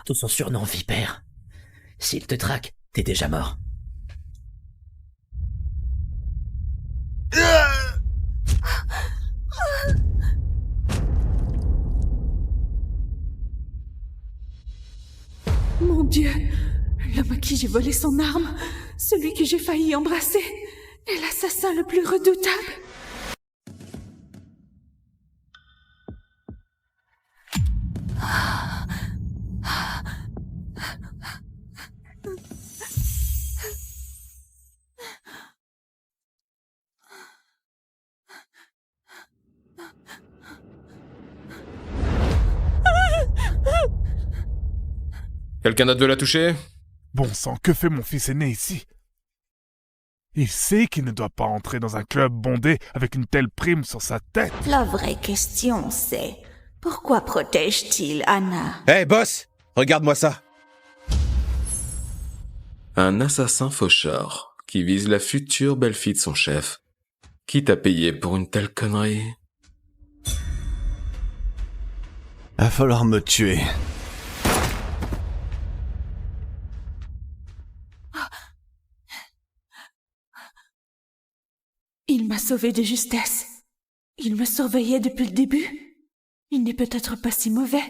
Tout son surnom, Vipère. S'il te traque, t'es déjà mort. Mon Dieu, l'homme à qui j'ai volé son arme, celui que j'ai failli embrasser, est l'assassin le plus redoutable. Quelqu'un d'autre veut la toucher? Bon sang, que fait mon fils aîné ici? Il sait qu'il ne doit pas entrer dans un club bondé avec une telle prime sur sa tête. La vraie question, c'est... pourquoi protège-t-il Anna? Hé, boss! Regarde-moi ça! Un assassin faucheur qui vise la future belle-fille de son chef. Qui t'a payé pour une telle connerie? Va falloir me tuer. Il m'a sauvé de justesse. Il me surveillait depuis le début. Il n'est peut-être pas si mauvais.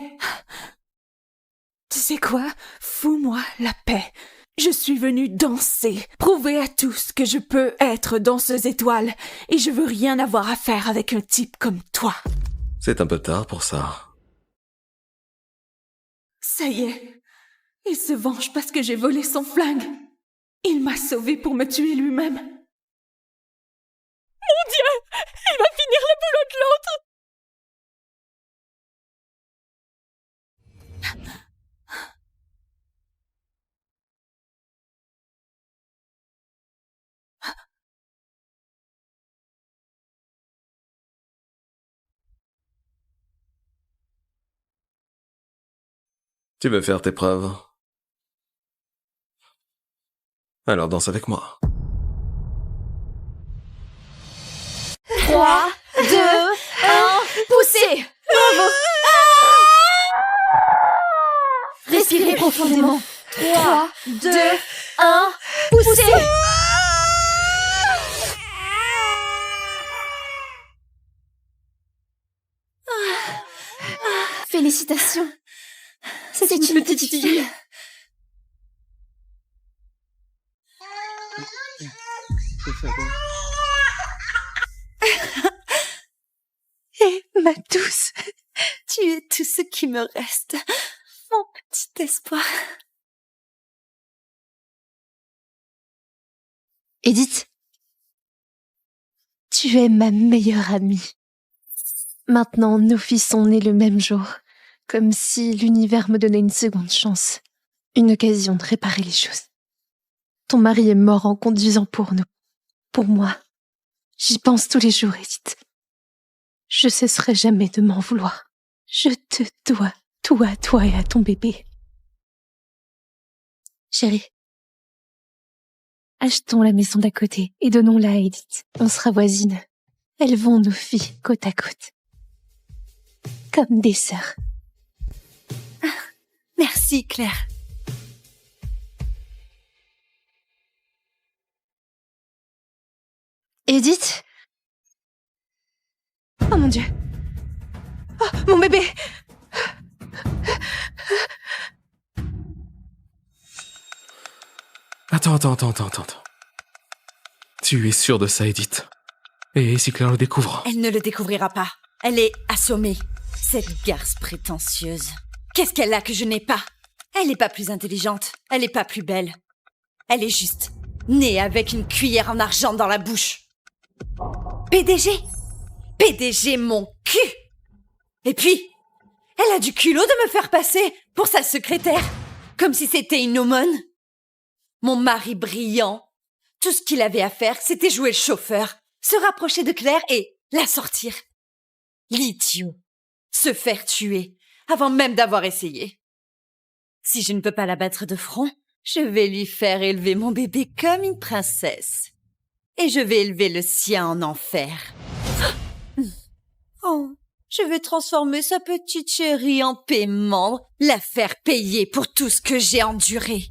Tu sais quoi? Fous-moi la paix. Je suis venue danser, prouver à tous que je peux être danseuse étoile, et je veux rien avoir à faire avec un type comme toi. C'est un peu tard pour ça. Ça y est, il se venge parce que j'ai volé son flingue. Il m'a sauvée pour me tuer lui-même. Mon Dieu! Il va finir le boulot de l'autre! Tu veux faire tes preuves? Alors danse avec moi. 3, 2, 1, poussez! Bravo! Respirez profondément. 3, 2, 1, poussez! Félicitations. C'est une petite fille. Et ma douce, tu es qui me reste. Mon petit espoir. Edith, tu es ma meilleure amie. Maintenant, nos fils sont nés le même jour, comme si l'univers me donnait une seconde chance, une occasion de réparer les choses. Ton mari est mort en conduisant pour nous, pour moi. J'y pense tous les jours, Edith. Je cesserai jamais de m'en vouloir. Je te dois tout à toi et à ton bébé. Chérie, achetons la maison d'à côté et donnons-la à Edith. On sera voisines. Élevons nos filles côte à côte. Comme des sœurs. Merci, Claire. Edith? Oh mon Dieu. Oh, mon bébé. Attends. Tu es sûr de ça, Edith? Et si Claire le découvre? Elle ne le découvrira pas. Elle est assommée. Cette garce prétentieuse. Qu'est-ce qu'elle a que je n'ai pas? Elle n'est pas plus intelligente. Elle n'est pas plus belle. Elle est juste née avec une cuillère en argent dans la bouche. PDG? PDG mon cul! Et puis, elle a du culot de me faire passer pour sa secrétaire, comme si c'était une aumône. Mon mari brillant, tout ce qu'il avait à faire, c'était jouer le chauffeur, se rapprocher de Claire et la sortir. L'idiot. Se faire tuer, avant même d'avoir essayé. Si je ne peux pas la battre de front, je vais lui faire élever mon bébé comme une princesse. Et je vais élever le sien en enfer. Oh, je vais transformer sa petite chérie en paiement, la faire payer pour tout ce que j'ai enduré.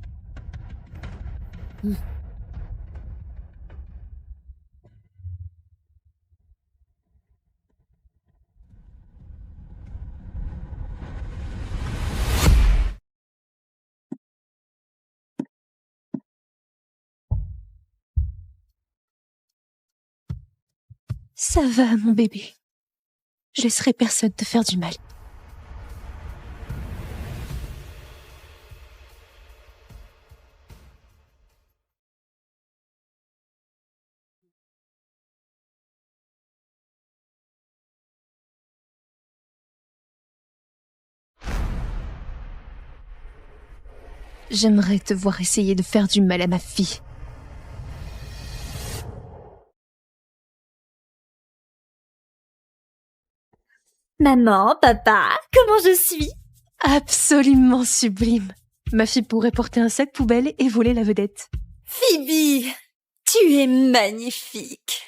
Ça va, mon bébé. Je laisserai personne te faire du mal. J'aimerais te voir essayer de faire du mal à ma fille. Maman, papa, comment je suis? Absolument sublime. Ma fille pourrait porter un sac poubelle et voler la vedette. Phoebe, tu es magnifique.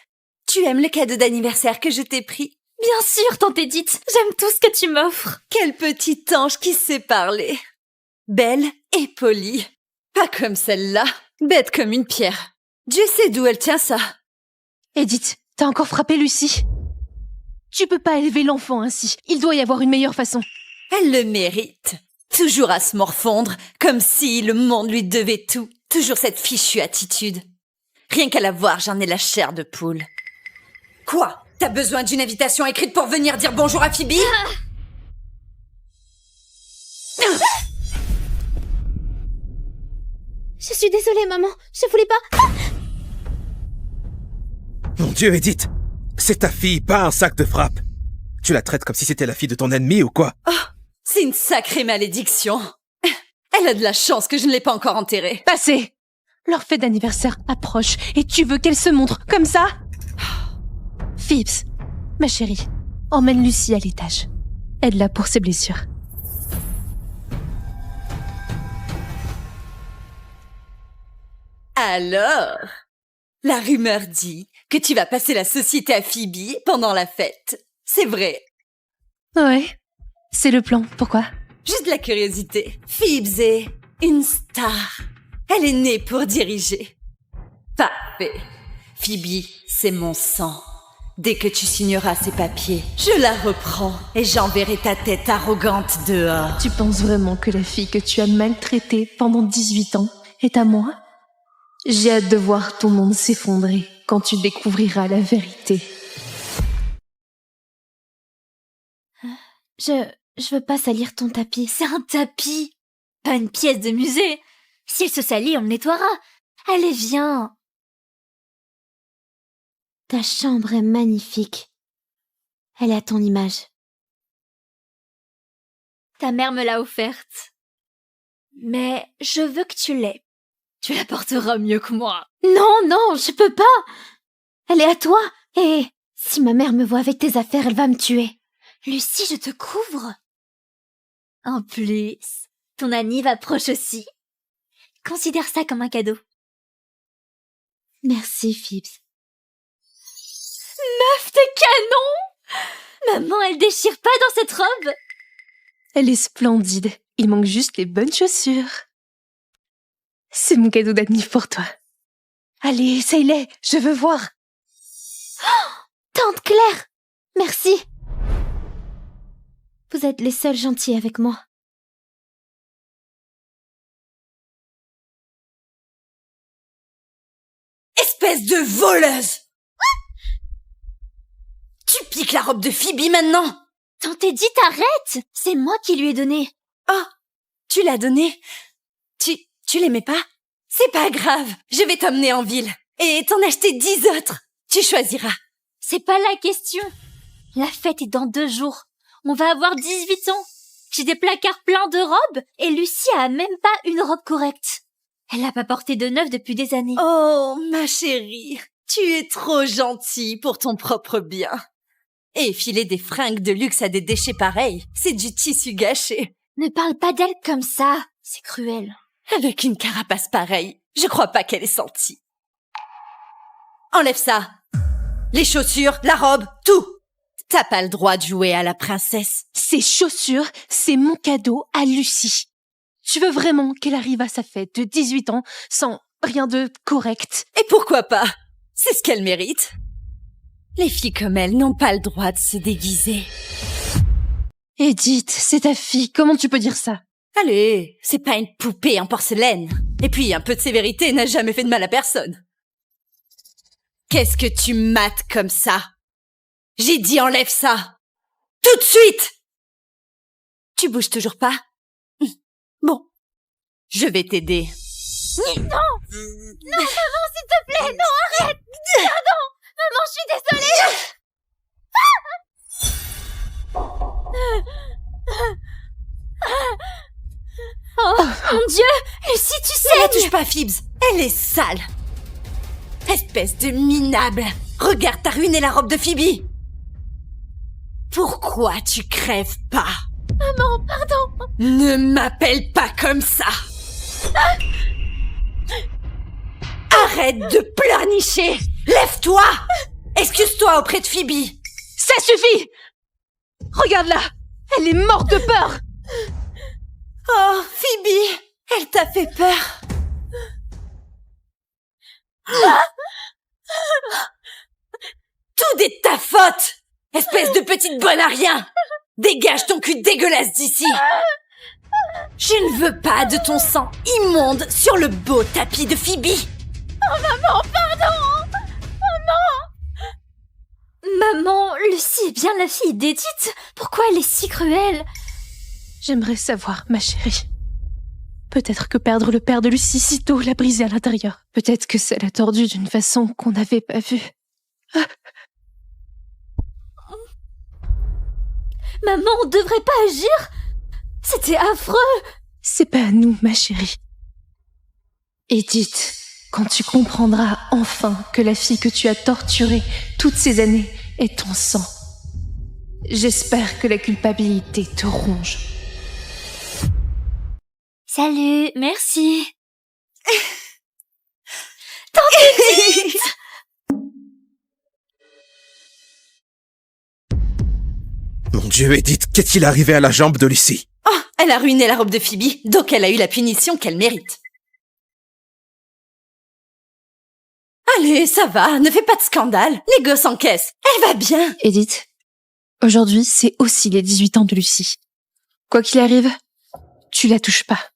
Tu aimes le cadeau d'anniversaire que je t'ai pris? Bien sûr, tante Edith, j'aime tout ce que tu m'offres. Quel petit ange qui sait parler. Belle et polie. Pas comme celle-là, bête comme une pierre. Dieu sait d'où elle tient ça. Edith, t'as encore frappé Lucie? Tu peux pas élever l'enfant ainsi. Il doit y avoir une meilleure façon. Elle le mérite. Toujours à se morfondre, comme si le monde lui devait tout. Toujours cette fichue attitude. Rien qu'à la voir, j'en ai la chair de poule. Quoi? T'as besoin d'une invitation écrite pour venir dire bonjour à Phoebe? Je suis désolée, maman. Je voulais pas... Mon Dieu, Edith! C'est ta fille, pas un sac de frappe. Tu la traites comme si c'était la fille de ton ennemi ou quoi? Oh, c'est une sacrée malédiction. Elle a de la chance que je ne l'ai pas encore enterrée. Passez! Leur fête d'anniversaire approche et tu veux qu'elle se montre comme ça? Phoebs, ma chérie, emmène Lucie à l'étage. Aide-la pour ses blessures. Alors, la rumeur dit que tu vas passer la société à Phoebe pendant la fête. C'est vrai? Ouais, c'est le plan. Pourquoi? Juste de la curiosité. Phoebe est une star. Elle est née pour diriger. Parfait. Phoebe, c'est mon sang. Dès que tu signeras ces papiers, je la reprends et j'enverrai ta tête arrogante dehors. Tu penses vraiment que la fille que tu as maltraitée pendant 18 ans est à moi? J'ai hâte de voir ton monde s'effondrer quand tu découvriras la vérité. Je veux pas salir ton tapis. C'est un tapis, pas une pièce de musée. S'il se salit, on le nettoiera. Allez, viens. Ta chambre est magnifique. Elle est à ton image. Ta mère me l'a offerte. Mais je veux que tu l'aies. Tu la porteras mieux que moi. Non, je peux pas. Elle est à toi. Et si ma mère me voit avec tes affaires, elle va me tuer. Lucie, je te couvre. En plus, ton anniv approche aussi. Considère ça comme un cadeau. Merci, Phibbs. Meuf, t'es canon! Maman, elle déchire pas dans cette robe. Elle est splendide. Il manque juste les bonnes chaussures. C'est mon cadeau d'anniv pour toi. Allez, essaye-les, je veux voir. Oh, Tante Claire, merci. Vous êtes les seuls gentils avec moi. Espèce de voleuse! Tu piques la robe de Phoebe maintenant? Tante Edith, arrête! C'est moi qui lui ai donné. Oh, tu l'as donné? Tu l'aimais pas? C'est pas grave, je vais t'emmener en ville. Et t'en acheter 10 autres. Tu choisiras. C'est pas la question. La fête est dans 2 jours. On va avoir 18 ans. J'ai des placards pleins de robes et Lucie a même pas une robe correcte. Elle n'a pas porté de neuf depuis des années. Oh, ma chérie, tu es trop gentille pour ton propre bien. Et filer des fringues de luxe à des déchets pareils, c'est du tissu gâché. Ne parle pas d'elle comme ça, c'est cruel. Avec une carapace pareille, je crois pas qu'elle ait senti. Enlève ça. Les chaussures, la robe, tout. T'as pas le droit de jouer à la princesse. Ces chaussures, c'est mon cadeau à Lucie. Tu veux vraiment qu'elle arrive à sa fête de 18 ans sans rien de correct? Et pourquoi pas? C'est ce qu'elle mérite. Les filles comme elle n'ont pas le droit de se déguiser. Edith, c'est ta fille, comment tu peux dire ça? Allez, c'est pas une poupée en porcelaine. Et puis, un peu de sévérité n'a jamais fait de mal à personne. Qu'est-ce que tu mates comme ça? J'ai dit enlève ça! Tout de suite! Tu bouges toujours pas? Bon, je vais t'aider. Non! Non, maman, s'il te plaît! Non, arrête! Pardon! Maman, je suis désolée! Oh, mon Dieu! Lucie, tu sais! Ne la touche pas, Phibbs! Elle est sale! Espèce de minable! Regarde, t'as ruiné la robe de Phoebe! Pourquoi tu crèves pas? Maman, pardon! Ne m'appelle pas comme ça! Arrête de pleurnicher! Lève-toi! Excuse-toi auprès de Phoebe! Ça suffit! Regarde-la! Elle est morte de peur! Oh, Phoebe! Elle t'a fait peur! Tout est de ta faute! Espèce de petite bonne à rien! Dégage ton cul dégueulasse d'ici! Je ne veux pas de ton sang immonde sur le beau tapis de Phoebe! Oh maman, pardon! Maman! Maman, Lucie est bien la fille d'Edith. Pourquoi elle est si cruelle? J'aimerais savoir, ma chérie. Peut-être que perdre le père de Lucie si tôt l'a brisé à l'intérieur. Peut-être que ça l'a tordu d'une façon qu'on n'avait pas vue. Ah. Maman, on devrait pas agir. C'était affreux. C'est pas à nous, ma chérie. Edith, quand tu comprendras enfin que la fille que tu as torturée toutes ces années est ton sang, j'espère que la culpabilité te ronge. Salut, merci. Tante Edith! Mon Dieu, Edith, qu'est-il arrivé à la jambe de Lucie? Oh, elle a ruiné la robe de Phoebe, donc elle a eu la punition qu'elle mérite. Allez, ça va, ne fais pas de scandale. Les gosses encaissent. Elle va bien. Edith, aujourd'hui, c'est aussi les 18 ans de Lucie. Quoi qu'il arrive, tu la touches pas.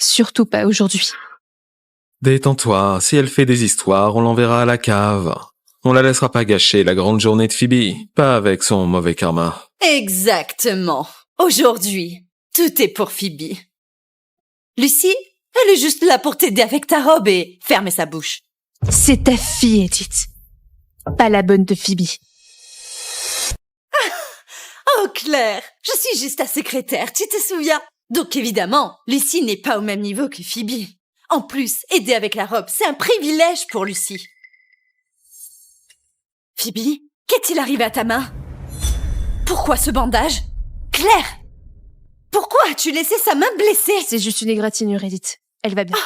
Surtout pas aujourd'hui. Détends-toi, si elle fait des histoires, on l'enverra à la cave. On la laissera pas gâcher la grande journée de Phoebe, pas avec son mauvais karma. Exactement. Aujourd'hui, tout est pour Phoebe. Lucie, elle est juste là pour t'aider avec ta robe et fermer sa bouche. C'est ta fille, Edith. Pas la bonne de Phoebe. Oh Claire, je suis juste ta secrétaire, tu te souviens? Donc évidemment, Lucie n'est pas au même niveau que Phoebe. En plus, aider avec la robe, c'est un privilège pour Lucie. Phoebe, qu'est-il arrivé à ta main? Pourquoi ce bandage? Claire! Pourquoi as-tu laissé sa main blessée? C'est juste une égratignure, Edith. Elle va bien.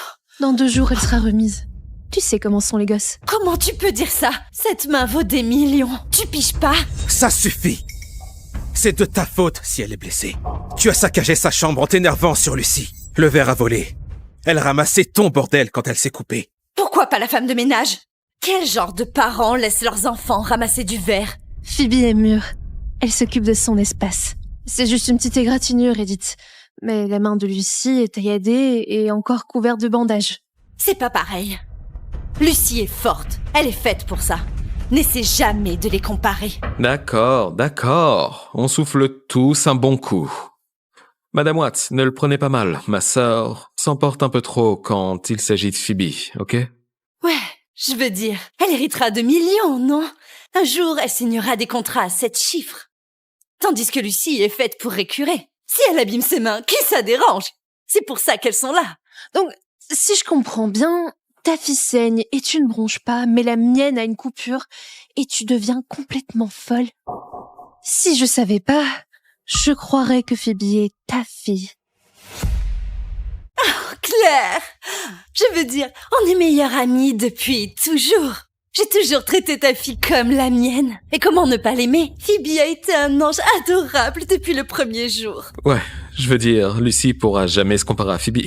Dans 2 jours, elle sera remise. Tu sais comment sont les gosses. Comment tu peux dire ça? Cette main vaut des millions. Tu piges pas? Ça suffit. C'est de ta faute si elle est blessée. Tu as saccagé sa chambre en t'énervant sur Lucie. Le verre a volé. Elle ramassait ton bordel quand elle s'est coupée. Pourquoi pas la femme de ménage? Quel genre de parents laissent leurs enfants ramasser du verre? Phoebe est mûre. Elle s'occupe de son espace. C'est juste une petite égratignure, Edith. Mais la main de Lucie est tailladée et encore couverte de bandages. C'est pas pareil. Lucie est forte. Elle est faite pour ça. N'essaie jamais de les comparer. D'accord. On souffle tous un bon coup. Madame Watts, ne le prenez pas mal. Ma sœur s'emporte un peu trop quand il s'agit de Phoebe, ok? Ouais, je veux dire, elle héritera de millions, non? Un jour, elle signera des contrats à 7 chiffres. Tandis que Lucie est faite pour récurer. Si elle abîme ses mains, qui ça dérange? C'est pour ça qu'elles sont là. Donc, si je comprends bien, ta fille saigne et tu ne bronches pas, mais la mienne a une coupure et tu deviens complètement folle. Si je savais pas, je croirais que Phoebe est ta fille. Oh, Claire! Je veux dire, on est meilleures amies depuis toujours. J'ai toujours traité ta fille comme la mienne. Et comment ne pas l'aimer? Phoebe a été un ange adorable depuis le premier jour. Ouais, je veux dire, Lucie pourra jamais se comparer à Phoebe.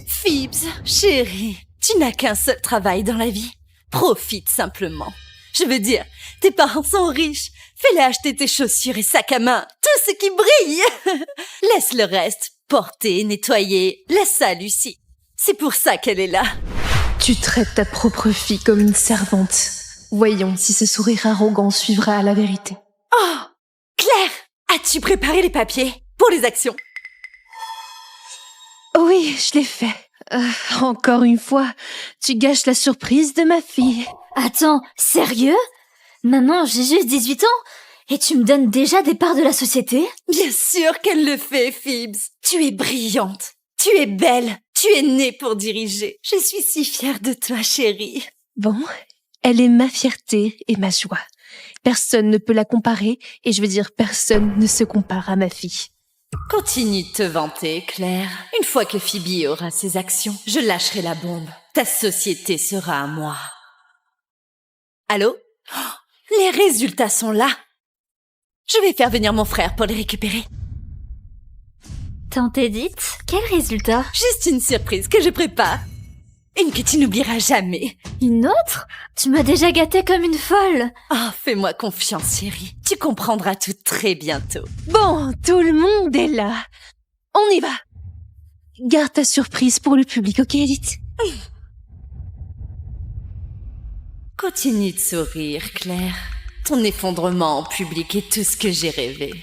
Phoebes, chérie, tu n'as qu'un seul travail dans la vie. Profite simplement. Je veux dire, tes parents sont riches. Fais-les acheter tes chaussures et sacs à main, tout ce qui brille. Laisse le reste, porter, nettoyer. Laisse ça à Lucie. C'est pour ça qu'elle est là. Tu traites ta propre fille comme une servante. Voyons si ce sourire arrogant suivra à la vérité. Oh, Claire, as-tu préparé les papiers pour les actions? Oui, je l'ai fait. Encore une fois, tu gâches la surprise de ma fille. Attends, sérieux? Maman, j'ai juste 18 ans et tu me donnes déjà des parts de la société? Bien sûr qu'elle le fait, Phoebes. Tu es brillante. Tu es belle. Tu es née pour diriger. Je suis si fière de toi, chérie. Bon, elle est ma fierté et ma joie. Personne ne peut la comparer et je veux dire personne ne se compare à ma fille. Continue de te vanter, Claire. Une fois que Phoebe aura ses actions, je lâcherai la bombe. Ta société sera à moi. Allô? Oh, les résultats sont là. Je vais faire venir mon frère pour les récupérer. Tante Edith, quel résultat? Juste une surprise que je prépare. Une que tu n'oublieras jamais. Une autre? Tu m'as déjà gâtée comme une folle. Oh, fais-moi confiance, chérie. Tu comprendras tout très bientôt. Bon, tout le monde est là. On y va. Garde ta surprise pour le public, ok, Edith? Continue de sourire, Claire. Ton effondrement en public est tout ce que j'ai rêvé.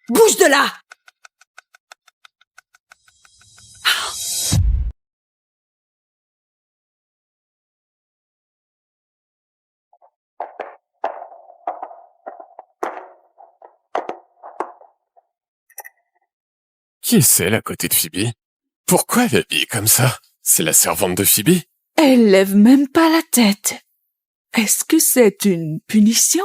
Bouge de là! Qui est celle à côté de Phoebe? Pourquoi elle est habillée comme ça? C'est la servante de Phoebe? Elle lève même pas la tête. Est-ce que c'est une punition?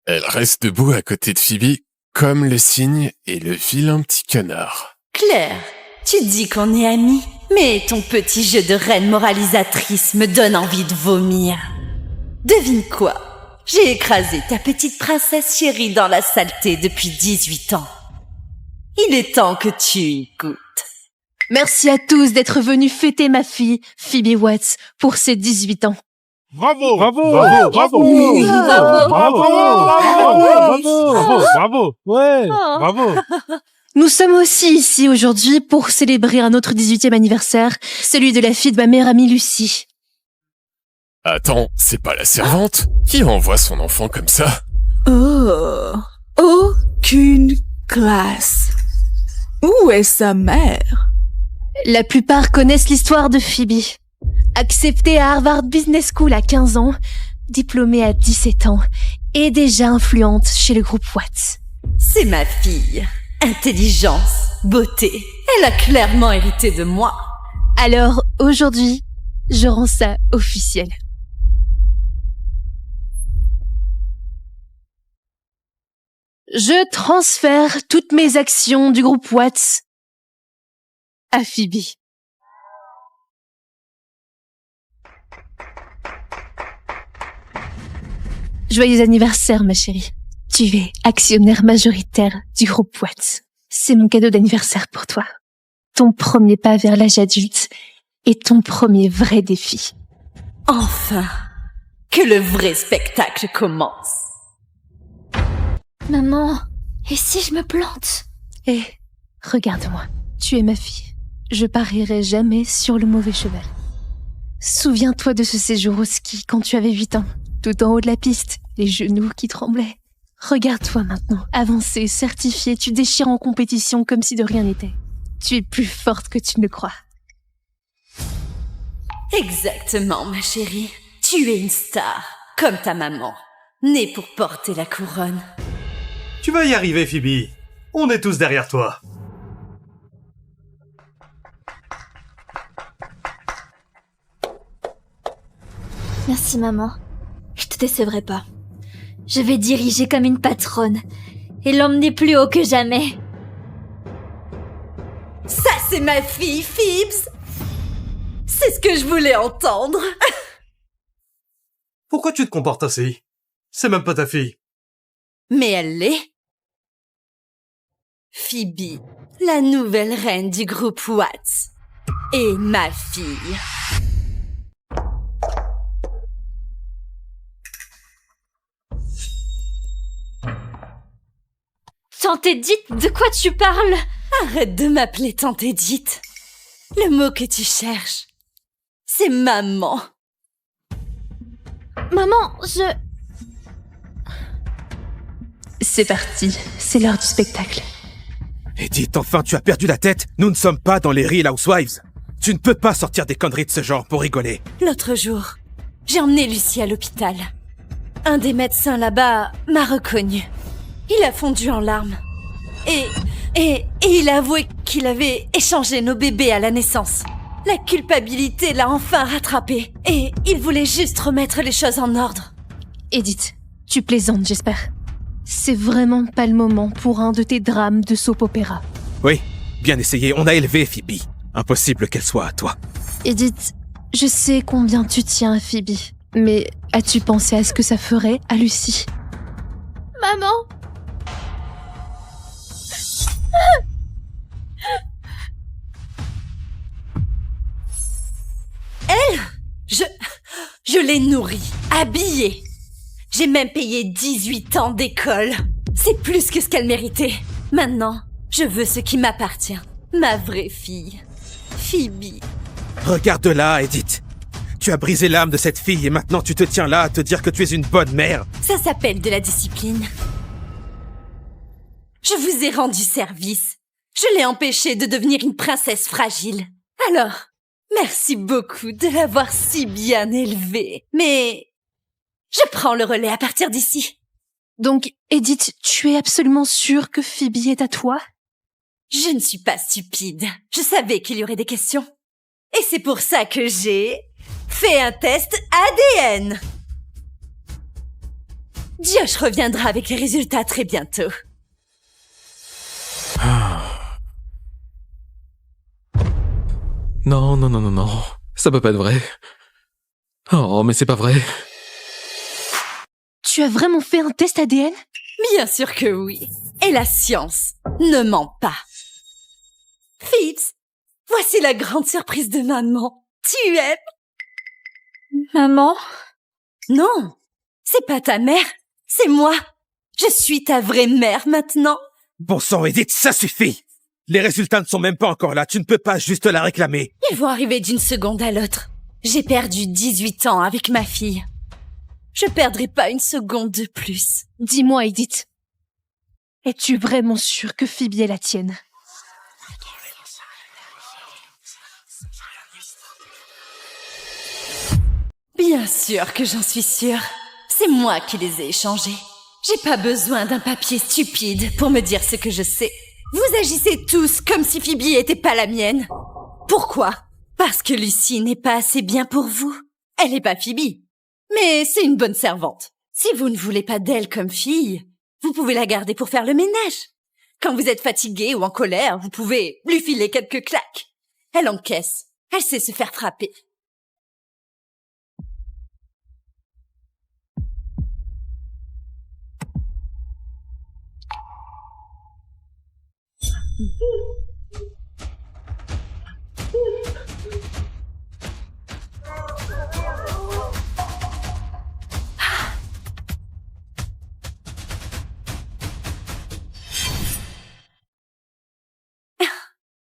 Elle reste debout à côté de Phoebe, comme le cygne et le vilain petit canard. Claire, tu dis qu'on est amis, mais ton petit jeu de reine moralisatrice me donne envie de vomir. Devine quoi? J'ai écrasé ta petite princesse chérie dans la saleté depuis 18 ans. Il est temps que tu y goûtes. Merci à tous d'être venus fêter ma fille, Phoebe Watts, pour ses 18 ans. Bravo! Bravo! Bravo! Bravo! Oui, Bravo! bravo! Bravo! Bravo! Ouais! Bravo! Nous sommes aussi ici aujourd'hui pour célébrer un autre 18e anniversaire, celui de la fille de ma meilleure amie Lucie. Attends, c'est pas la servante? Qui envoie son enfant comme ça? Oh, aucune Classe. Où est sa mère? La plupart connaissent l'histoire de Phoebe. Acceptée à Harvard Business School à 15 ans, diplômée à 17 ans et déjà influente chez le groupe Watts. C'est ma fille. Intelligence, beauté. Elle a clairement hérité de moi. Alors, aujourd'hui, je rends ça officiel. Je transfère toutes mes actions du groupe Watts à Phoebe. Joyeux anniversaire, ma chérie. Tu es actionnaire majoritaire du groupe Watts. C'est mon cadeau d'anniversaire pour toi. Ton premier pas vers l'âge adulte et ton premier vrai défi. Enfin, que le vrai spectacle commence. Maman, et si je me plante? Hé, regarde-moi. Tu es ma fille. Je parierai jamais sur le mauvais cheval. Souviens-toi de ce séjour au ski quand tu avais 8 ans. Tout en haut de la piste, les genoux qui tremblaient. Regarde-toi maintenant, avancée, certifiée, tu déchires en compétition comme si de rien n'était. Tu es plus forte que tu ne le crois. Exactement, ma chérie. Tu es une star, comme ta maman, née pour porter la couronne. Tu vas y arriver, Phoebe. On est tous derrière toi. Merci, maman. Je te décevrai pas. Je vais diriger comme une patronne et l'emmener plus haut que jamais. Ça, c'est ma fille, Phoebes. C'est ce que je voulais entendre. Pourquoi tu te comportes ainsi? C'est même pas ta fille. Mais elle l'est. Phoebe, la nouvelle reine du groupe Watts. Et ma fille. Tante Edith, de quoi tu parles? Arrête de m'appeler Tante Edith. Le mot que tu cherches, c'est maman. Maman, C'est parti, c'est l'heure du spectacle. Edith, enfin, tu as perdu la tête? Nous ne sommes pas dans les Real Housewives. Tu ne peux pas sortir des conneries de ce genre pour rigoler. L'autre jour, j'ai emmené Lucie à l'hôpital. Un des médecins là-bas m'a reconnu. Il a fondu en larmes. Et il a avoué qu'il avait échangé nos bébés à la naissance. La culpabilité l'a enfin rattrapé. Et il voulait juste remettre les choses en ordre. Edith, tu plaisantes, j'espère. C'est vraiment pas le moment pour un de tes drames de soap opéra. Oui, bien essayé, on a élevé Phoebe. Impossible qu'elle soit à toi. Edith, je sais combien tu tiens à Phoebe, mais as-tu pensé à ce que ça ferait à Lucie? Maman! Elle, je l'ai nourrie, habillée. J'ai même payé 18 ans d'école. C'est plus que ce qu'elle méritait. Maintenant, je veux ce qui m'appartient. Ma vraie fille. Phoebe. Regarde-la, Edith. Tu as brisé l'âme de cette fille et maintenant tu te tiens là à te dire que tu es une bonne mère. Ça s'appelle de la discipline. Je vous ai rendu service. Je l'ai empêchée de devenir une princesse fragile. Alors, merci beaucoup de l'avoir si bien élevée. Mais je prends le relais à partir d'ici. Donc, Edith, tu es absolument sûre que Phoebe est à toi? Je ne suis pas stupide. Je savais qu'il y aurait des questions. Et c'est pour ça que j'ai fait un test ADN. Josh reviendra avec les résultats très bientôt. Non, non, non, non, non. Ça peut pas être vrai. Oh, mais c'est pas vrai. Tu as vraiment fait un test ADN? Bien sûr que oui. Et la science ne ment pas. Phoebes, voici la grande surprise de maman. Tu aimes? Maman? Non, c'est pas ta mère, c'est moi. Je suis ta vraie mère maintenant. Bon sang, Edith, ça suffit. Les résultats ne sont même pas encore là, tu ne peux pas juste la réclamer. Ils vont arriver d'une seconde à l'autre. J'ai perdu 18 ans avec ma fille. Je perdrai pas une seconde de plus. Dis-moi, Edith. Es-tu vraiment sûr que Phoebe est la tienne? Bien sûr que j'en suis sûre. C'est moi qui les ai échangés. J'ai pas besoin d'un papier stupide pour me dire ce que je sais. Vous agissez tous comme si Phoebe était pas la mienne. Pourquoi? Parce que Lucy n'est pas assez bien pour vous. Elle n'est pas Phoebe. Mais c'est une bonne servante. Si vous ne voulez pas d'elle comme fille, vous pouvez la garder pour faire le ménage. Quand vous êtes fatigué ou en colère, vous pouvez lui filer quelques claques. Elle encaisse. Elle sait se faire frapper.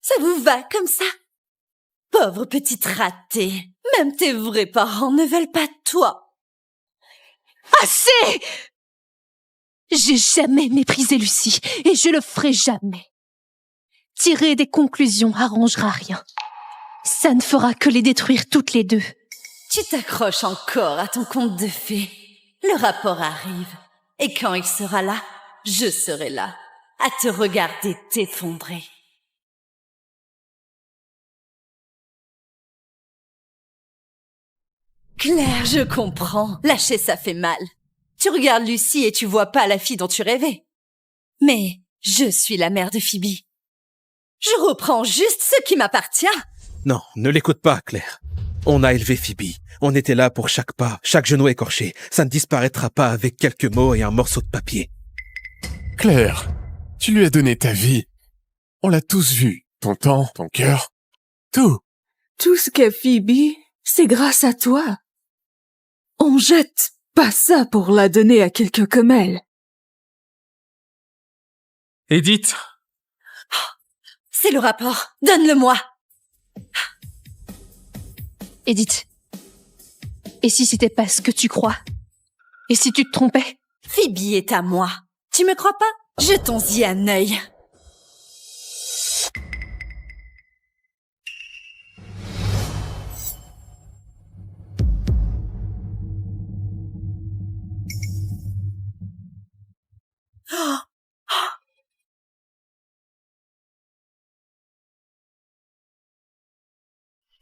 Ça vous va comme ça? Pauvre petite ratée. Même tes vrais parents ne veulent pas de toi. Assez! J'ai jamais méprisé Lucy, et je le ferai jamais. Tirer des conclusions arrangera rien. Ça ne fera que les détruire toutes les deux. Tu t'accroches encore à ton conte de fées. Le rapport arrive. Et quand il sera là, je serai là, à te regarder t'effondrer. Claire, je comprends. Lâcher ça fait mal. Tu regardes Lucy et tu vois pas la fille dont tu rêvais. Mais je suis la mère de Phoebe. Je reprends juste ce qui m'appartient. Non, ne l'écoute pas, Claire. On a élevé Phoebe. On était là pour chaque pas, chaque genou écorché. Ça ne disparaîtra pas avec quelques mots et un morceau de papier. Claire, tu lui as donné ta vie. On l'a tous vu. Ton temps, ton cœur, tout. Tout ce qu'est Phoebe, c'est grâce à toi. On jette pas ça pour la donner à quelqu'un comme elle. Edith. C'est le rapport. Donne-le-moi. Edith, et si c'était pas ce que tu crois? Et si tu te trompais? Phoebe est à moi. Tu me crois pas? Jetons-y un œil.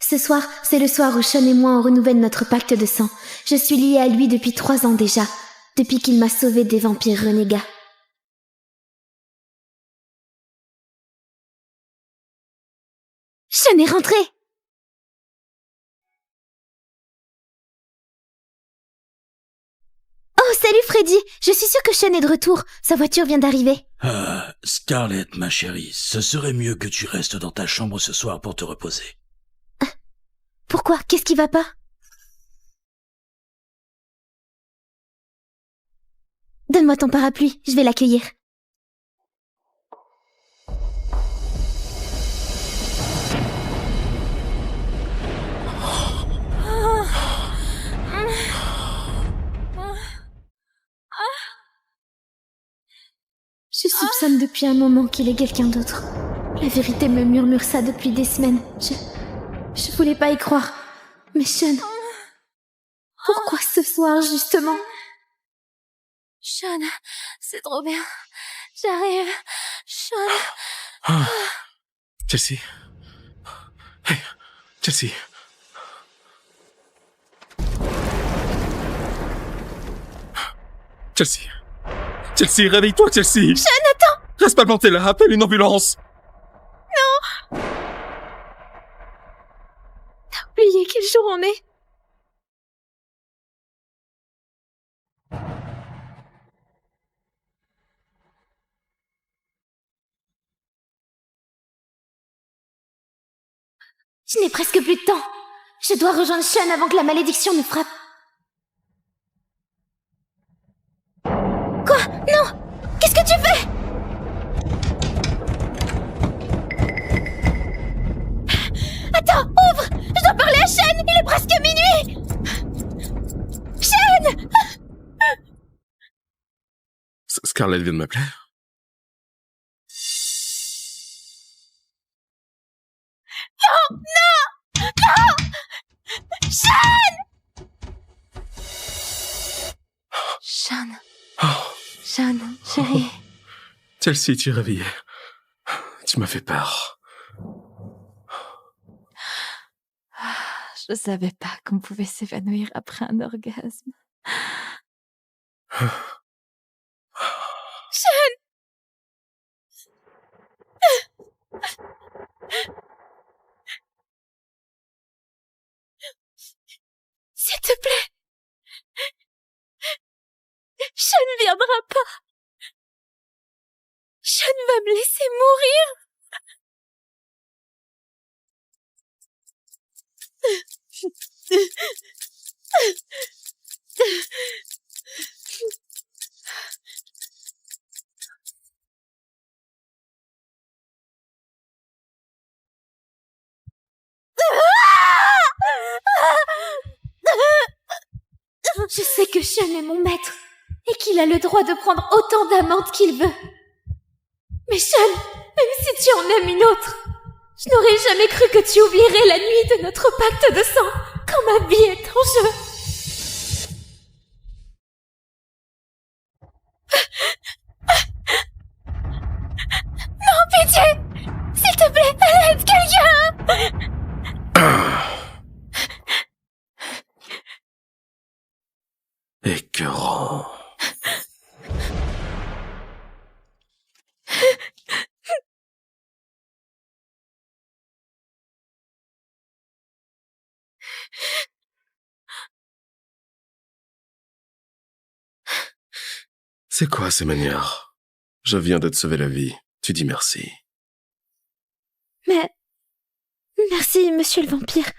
Ce soir, c'est le soir où Sean et moi on renouvelle notre pacte de sang. Je suis liée à lui depuis 3 ans déjà, depuis qu'il m'a sauvée des vampires renégats. Sean est rentré! Oh, salut Freddy! Je suis sûre que Sean est de retour. Sa voiture vient d'arriver. Ah, Scarlett, ma chérie, ce serait mieux que tu restes dans ta chambre ce soir pour te reposer. Pourquoi? Qu'est-ce qui va pas? Donne-moi ton parapluie, je vais l'accueillir. Je soupçonne depuis un moment qu'il est quelqu'un d'autre. La vérité me murmure ça depuis des semaines. Je voulais pas y croire. Mais Sean... Pourquoi ce soir, justement? Sean, c'est trop bien. J'arrive. Sean. Chelsea. Hey, Chelsea. Chelsea. Chelsea, réveille-toi, Chelsea. Sean, attends. Reste pas planté là, appelle une ambulance. Non. T'as oublié quel jour on est? Je n'ai presque plus de temps. Je dois rejoindre Sean avant que la malédiction ne frappe. Quoi? Non! Qu'est-ce que tu fais? Attends, ouvre! Je dois parler à Sean! Il est presque minuit! Sean! Scarlett vient de m'appeler. Sean. Sean, chérie. Chelsea, tu es réveillée. Tu m'as fait peur. Je savais pas qu'on pouvait s'évanouir après un orgasme. Sean! S'il te plaît. Sean ne viendra pas. Sean va me laisser mourir. Je sais que Sean est mon maître et qu'il a le droit de prendre autant d'amantes qu'il veut. Mais Sean, même si tu en aimes une autre, je n'aurais jamais cru que tu oublierais la nuit de notre pacte de sang quand ma vie est en jeu. Non, pitié! S'il te plaît, à l'aide, quelqu'un! Écœurant. C'est quoi ces manières? Je viens de te sauver la vie. Tu dis merci. Mais... Merci, monsieur le vampire.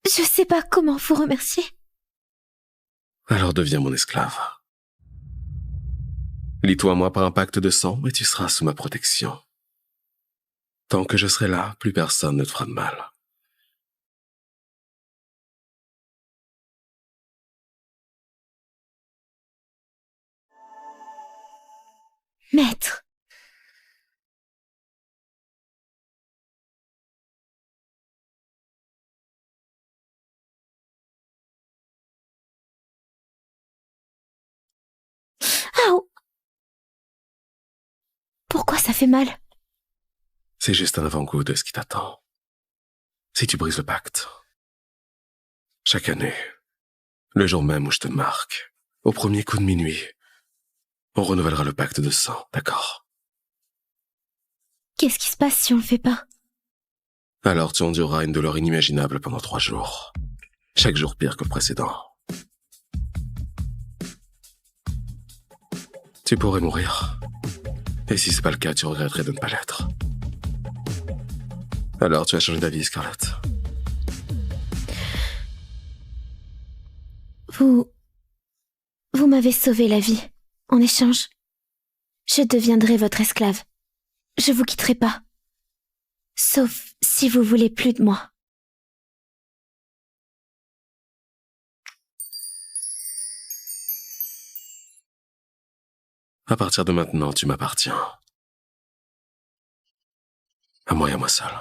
Je sais pas comment vous remercier. Alors deviens mon esclave. Lie-toi à moi par un pacte de sang et tu seras sous ma protection. Tant que je serai là, plus personne ne te fera de mal. Maître. Aouh! Pourquoi ça fait mal? C'est juste un avant-goût de ce qui t'attend. Si tu brises le pacte, chaque année, le jour même où je te marque, au premier coup de minuit, on renouvellera le pacte de sang, d'accord? Qu'est-ce qui se passe si on le fait pas? Alors tu endureras une douleur inimaginable pendant 3 jours. Chaque jour pire que le précédent. Tu pourrais mourir. Et si c'est pas le cas, tu regretterais de ne pas l'être. Alors tu as changé d'avis, Scarlett? Vous m'avez sauvé la vie. En échange, je deviendrai votre esclave. Je vous quitterai pas. Sauf si vous voulez plus de moi. À partir de maintenant, tu m'appartiens. À moi et à moi seul.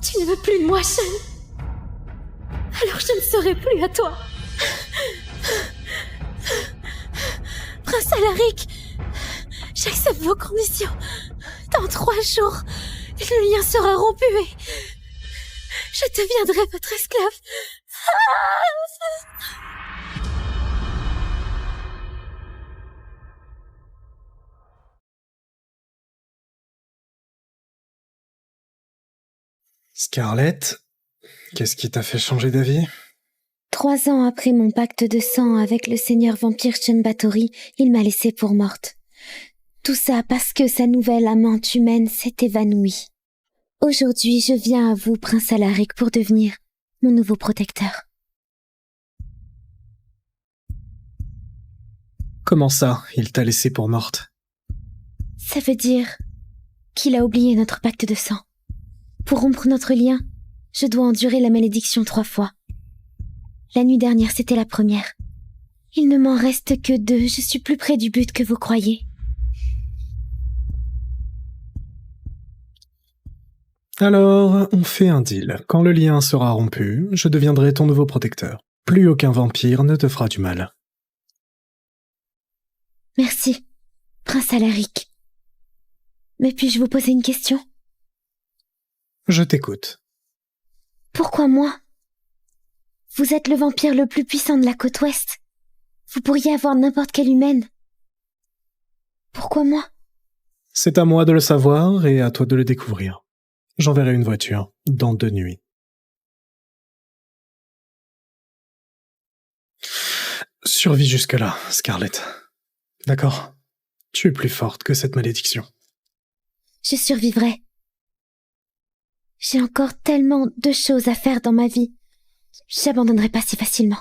Tu ne veux plus de moi, Sean. Alors je ne serai plus à toi. Prince Alaric, j'accepte vos conditions. Tant 3 jours, le lien sera rompu et je deviendrai votre esclave. Scarlett, qu'est-ce qui t'a fait changer d'avis? 3 ans après mon pacte de sang avec le seigneur vampire Chunbatori, il m'a laissée pour morte. Tout ça parce que sa nouvelle amante humaine s'est évanouie. Aujourd'hui, je viens à vous, Prince Alaric, pour devenir mon nouveau protecteur. Comment ça, il t'a laissé pour morte? Ça veut dire qu'il a oublié notre pacte de sang. Pour rompre notre lien, je dois endurer la malédiction 3 fois. La nuit dernière, c'était la première. Il ne m'en reste que 2, je suis plus près du but que vous croyez. Alors, on fait un deal. Quand le lien sera rompu, je deviendrai ton nouveau protecteur. Plus aucun vampire ne te fera du mal. Merci, Prince Alaric. Mais puis-je vous poser une question? Je t'écoute. Pourquoi moi? Vous êtes le vampire le plus puissant de la côte ouest. Vous pourriez avoir n'importe quelle humaine. Pourquoi moi? C'est à moi de le savoir et à toi de le découvrir. J'enverrai une voiture dans 2 nuits. Survis jusque-là, Scarlett. D'accord? Tu es plus forte que cette malédiction. Je survivrai. J'ai encore tellement de choses à faire dans ma vie. J'abandonnerai pas si facilement.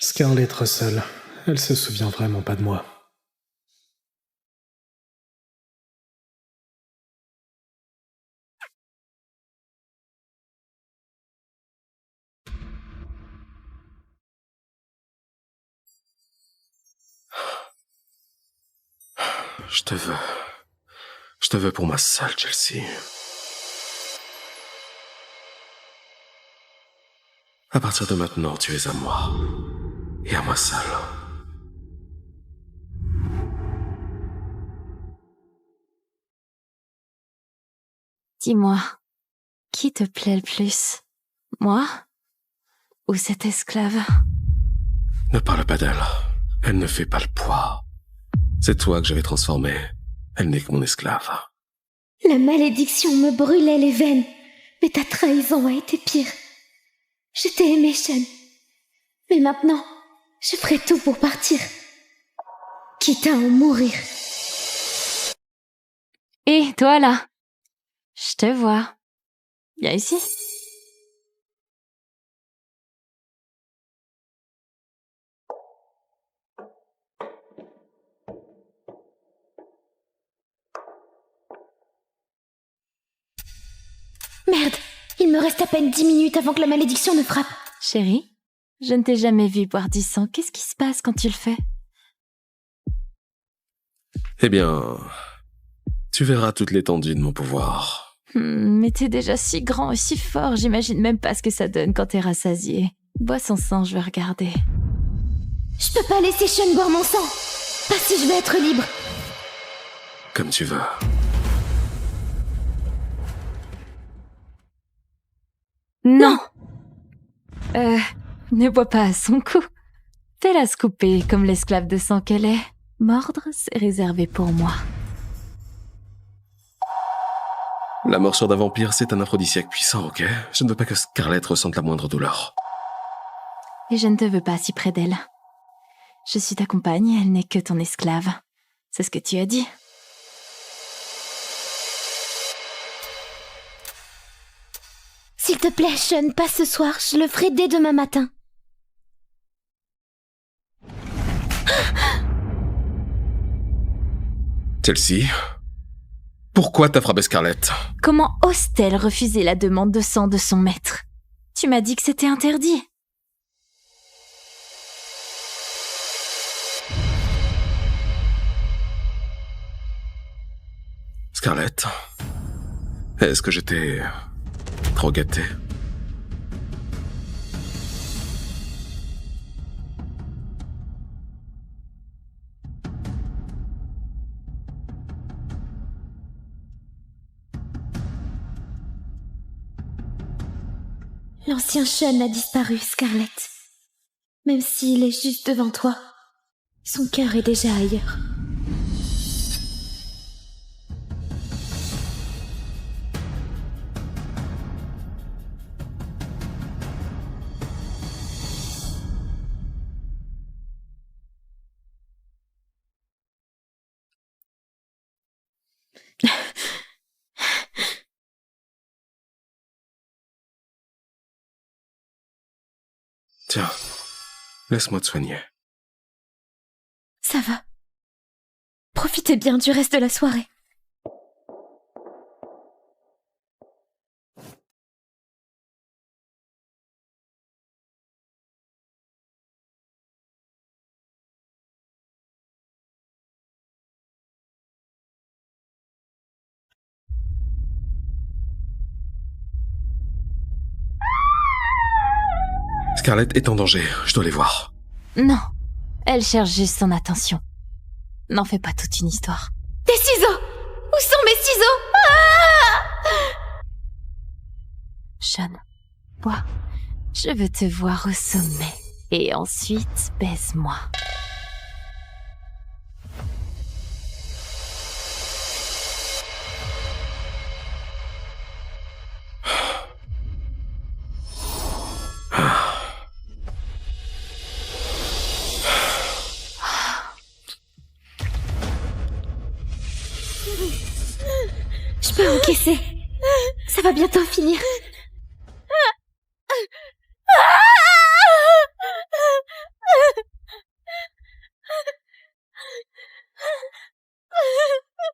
Scarlett Russell, elle se souvient vraiment pas de moi. Je te veux. Je te veux pour ma seule, Chelsea. À partir de maintenant, tu es à moi. Et à moi seul. Dis-moi, qui te plaît le plus? Moi? Ou cette esclave? Ne parle pas d'elle. Elle ne fait pas le poids. C'est toi que je vais transformer. Elle n'est que mon esclave. La malédiction me brûlait les veines, mais ta trahison a été pire. Je t'ai aimé, Sean. Mais maintenant, je ferai tout pour partir. Quitte à en mourir. Et toi là? Je te vois. Viens ici. Merde, il me reste à peine 10 minutes avant que la malédiction ne frappe. Chérie, je ne t'ai jamais vu boire du sang. Qu'est-ce qui se passe quand tu le fais? Eh bien, tu verras toute l'étendue de mon pouvoir. Mais t'es déjà si grand et si fort, j'imagine même pas ce que ça donne quand t'es rassasié. Bois son sang, je vais regarder. Je peux pas laisser Sean boire mon sang. Pas si je veux être libre. Comme tu veux. Non! Ne bois pas à son cou. Fais-la se couper comme l'esclave de sang qu'elle est. Mordre, c'est réservé pour moi. La morsure d'un vampire, c'est un aphrodisiaque puissant, ok? Je ne veux pas que Scarlett ressente la moindre douleur. Et je ne te veux pas si près d'elle. Je suis ta compagne, elle n'est que ton esclave. C'est ce que tu as dit. S'il te plaît, Sean, pas ce soir. Je le ferai dès demain matin. Chelsea, pourquoi t'as frappé Scarlett? Comment ose-t-elle refuser la demande de sang de son maître? Tu m'as dit que c'était interdit. Scarlett, Est-ce que j'étais trop gâté? L'ancien Sean a disparu, Scarlett. Même s'il est juste devant toi, son cœur est déjà ailleurs. Tiens, laisse-moi te soigner. Ça va. Profitez bien du reste de la soirée. Scarlett est en danger, je dois les voir. Non, elle cherche juste son attention. N'en fais pas toute une histoire. Des ciseaux! Où sont mes ciseaux? Sean, bois. Je veux te voir au sommet. Et ensuite, baise-moi. Je peux encaisser. Ça va bientôt finir.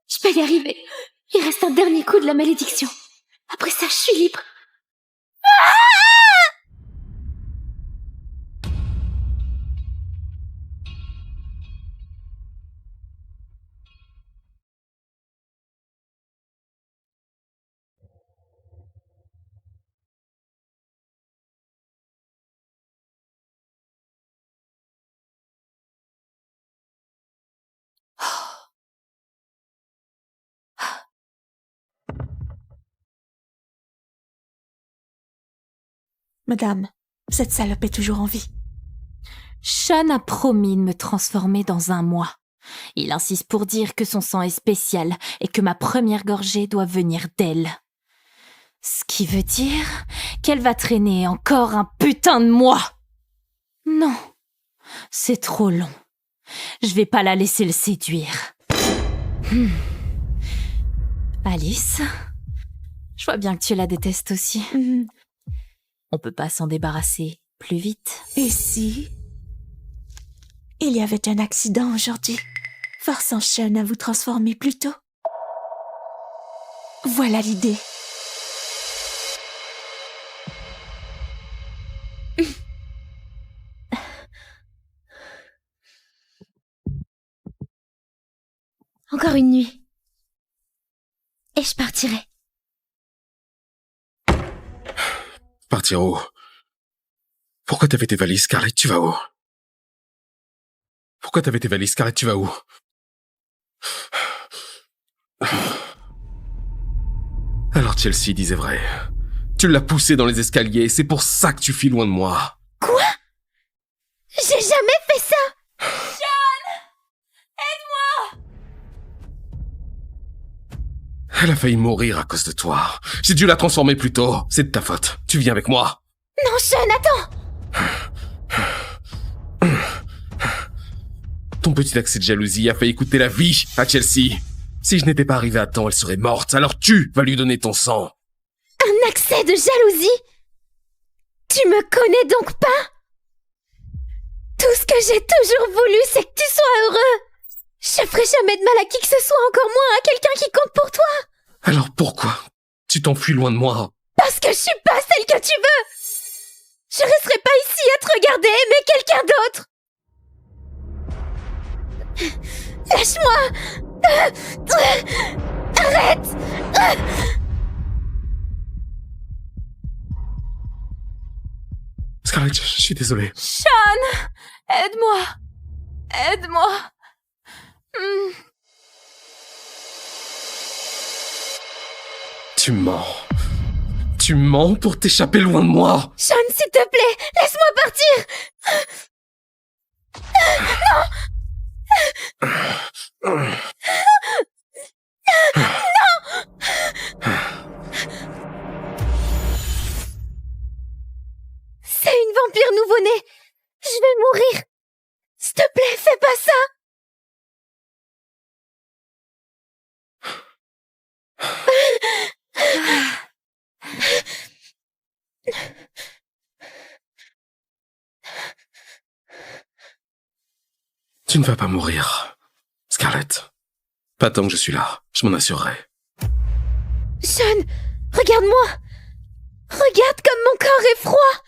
Je peux y arriver. Il reste un dernier coup de la malédiction. Après ça, je suis libre. Madame, cette salope est toujours en vie. Sean a promis de me transformer dans un mois. Il insiste pour dire que son sang est spécial et que ma première gorgée doit venir d'elle. Ce qui veut dire qu'elle va traîner encore un putain de mois. Non, c'est trop long. Je vais pas la laisser le séduire. Alice, je vois bien que tu la détestes aussi. On peut pas s'en débarrasser plus vite. Et si il y avait un accident aujourd'hui, forçant Sean à vous transformer plus tôt? Voilà l'idée. Encore une nuit. Et je partirai. Partir où? Pourquoi t'avais tes valises, Scarlett? Tu vas où? Pourquoi t'avais tes valises, Scarlett? Tu vas où? Alors Chelsea disait vrai. Tu l'as poussé dans les escaliers, c'est pour ça que tu fuis loin de moi. Quoi? J'ai jamais fait ça! Elle a failli mourir à cause de toi. J'ai dû la transformer plus tôt. C'est de ta faute. Tu viens avec moi? Non, Sean, attends! Ton petit accès de jalousie a fait écouter la vie à Chelsea. Si je n'étais pas arrivé à temps, elle serait morte. Alors tu vas lui donner ton sang. Un accès de jalousie? Tu me connais donc pas? Tout ce que j'ai toujours voulu, c'est que tu sois heureux. Je ferai jamais de mal à qui que ce soit, encore moins à quelqu'un qui compte pour toi. Alors pourquoi tu t'enfuis loin de moi? Parce que je suis pas celle que tu veux. Je resterai pas ici à te regarder aimer quelqu'un d'autre. Lâche-moi. Arrête. Scarlett, je suis désolé. Sean! Aide-moi! Aide-moi! Tu mens. Tu mens pour t'échapper loin de moi. Sean, s'il te plaît, laisse-moi partir. Non. C'est une vampire nouveau-née. Je vais mourir. S'il te plaît, fais pas ça. Tu ne vas pas mourir, Scarlett. Pas tant que je suis là, je m'en assurerai. Sean, regarde-moi. Regarde comme mon corps est froid.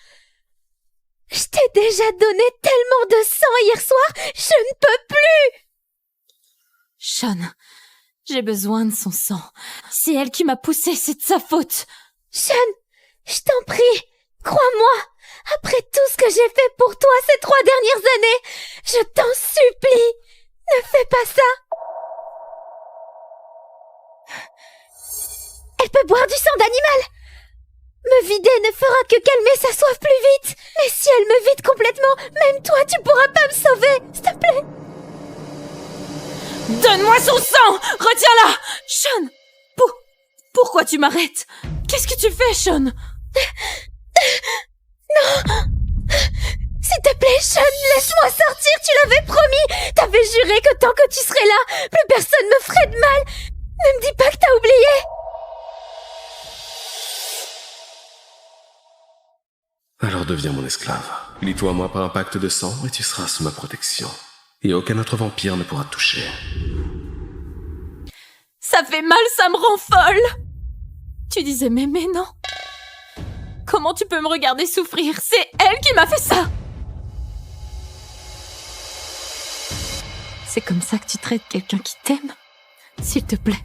Je t'ai déjà donné tellement de sang hier soir, je ne peux plus. Sean, j'ai besoin de son sang. C'est elle qui m'a poussée, c'est de sa faute. Sean, je t'en prie, crois-moi. Après tout ce que j'ai fait pour toi ces 3 dernières années, je t'en supplie, ne fais pas ça. Elle peut boire du sang d'animal. Me vider ne fera que calmer sa soif plus vite. Mais si elle me vide complètement, même toi tu pourras pas me sauver, s'il te plaît. Donne-moi son sang! Retiens-la! Sean! Pourquoi tu m'arrêtes? Qu'est-ce que tu fais, Sean? Non! S'il te plaît, Sean, laisse-moi sortir, tu l'avais promis! T'avais juré que tant que tu serais là, plus personne me ferait de mal! Ne me dis pas que t'as oublié! Alors deviens mon esclave. Lie-toi à moi par un pacte de sang et tu seras sous ma protection. Et aucun autre vampire ne pourra te toucher. Ça fait mal, ça me rend folle! Tu disais m'aimer, non? Comment tu peux me regarder souffrir? C'est elle qui m'a fait ça! C'est comme ça que tu traites quelqu'un qui t'aime? S'il te plaît,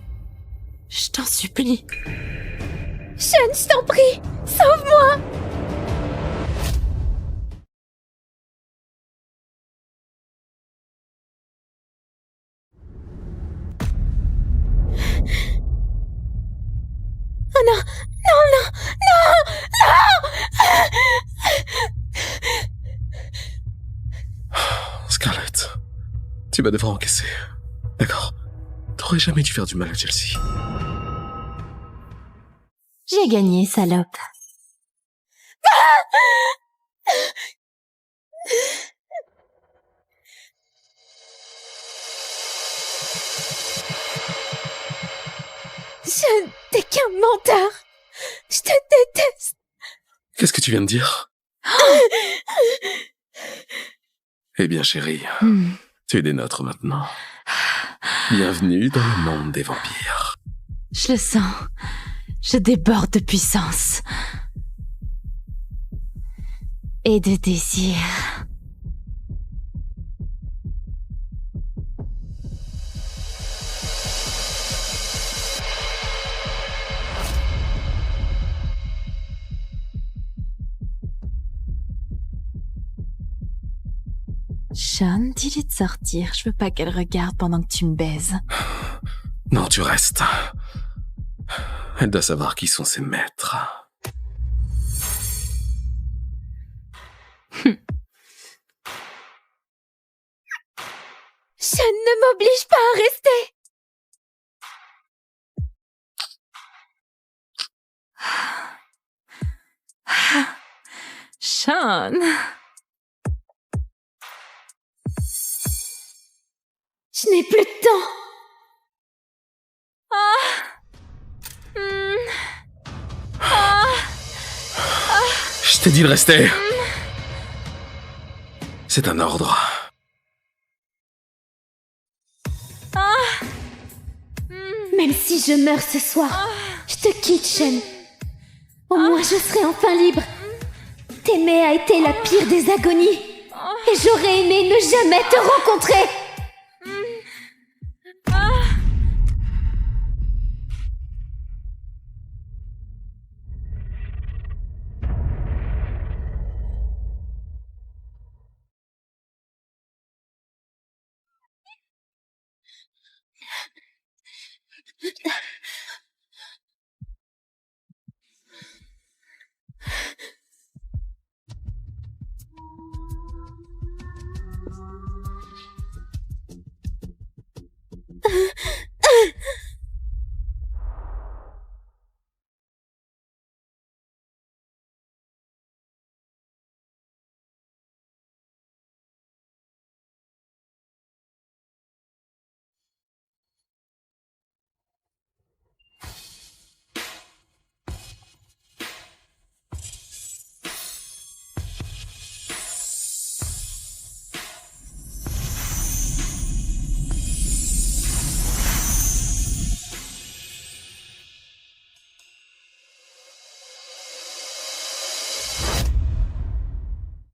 je t'en supplie. Sean, je t'en prie, sauve-moi! Oh non, non, non, non, non! Scarlett, tu vas devoir encaisser. D'accord? T'aurais jamais dû faire du mal à Chelsea. J'ai gagné, salope. Je n'es qu'un menteur. Je te déteste. Qu'est-ce que tu viens de dire? Eh bien, chérie, tu es des nôtres maintenant. Bienvenue dans le monde des vampires. Je le sens. Je déborde de puissance. Et de désir. Sean, dis-lui de sortir. Je veux pas qu'elle regarde pendant que tu me baises. Non, tu restes. Elle doit savoir qui sont ses maîtres. Sean ne m'oblige pas à rester. Sean. Je n'ai plus de temps. Je t'ai dit de rester. C'est un ordre. Même si je meurs ce soir, je te quitte, Sean. Au moins je serai enfin libre. T'aimer a été la pire des agonies. Et j'aurais aimé ne jamais te rencontrer.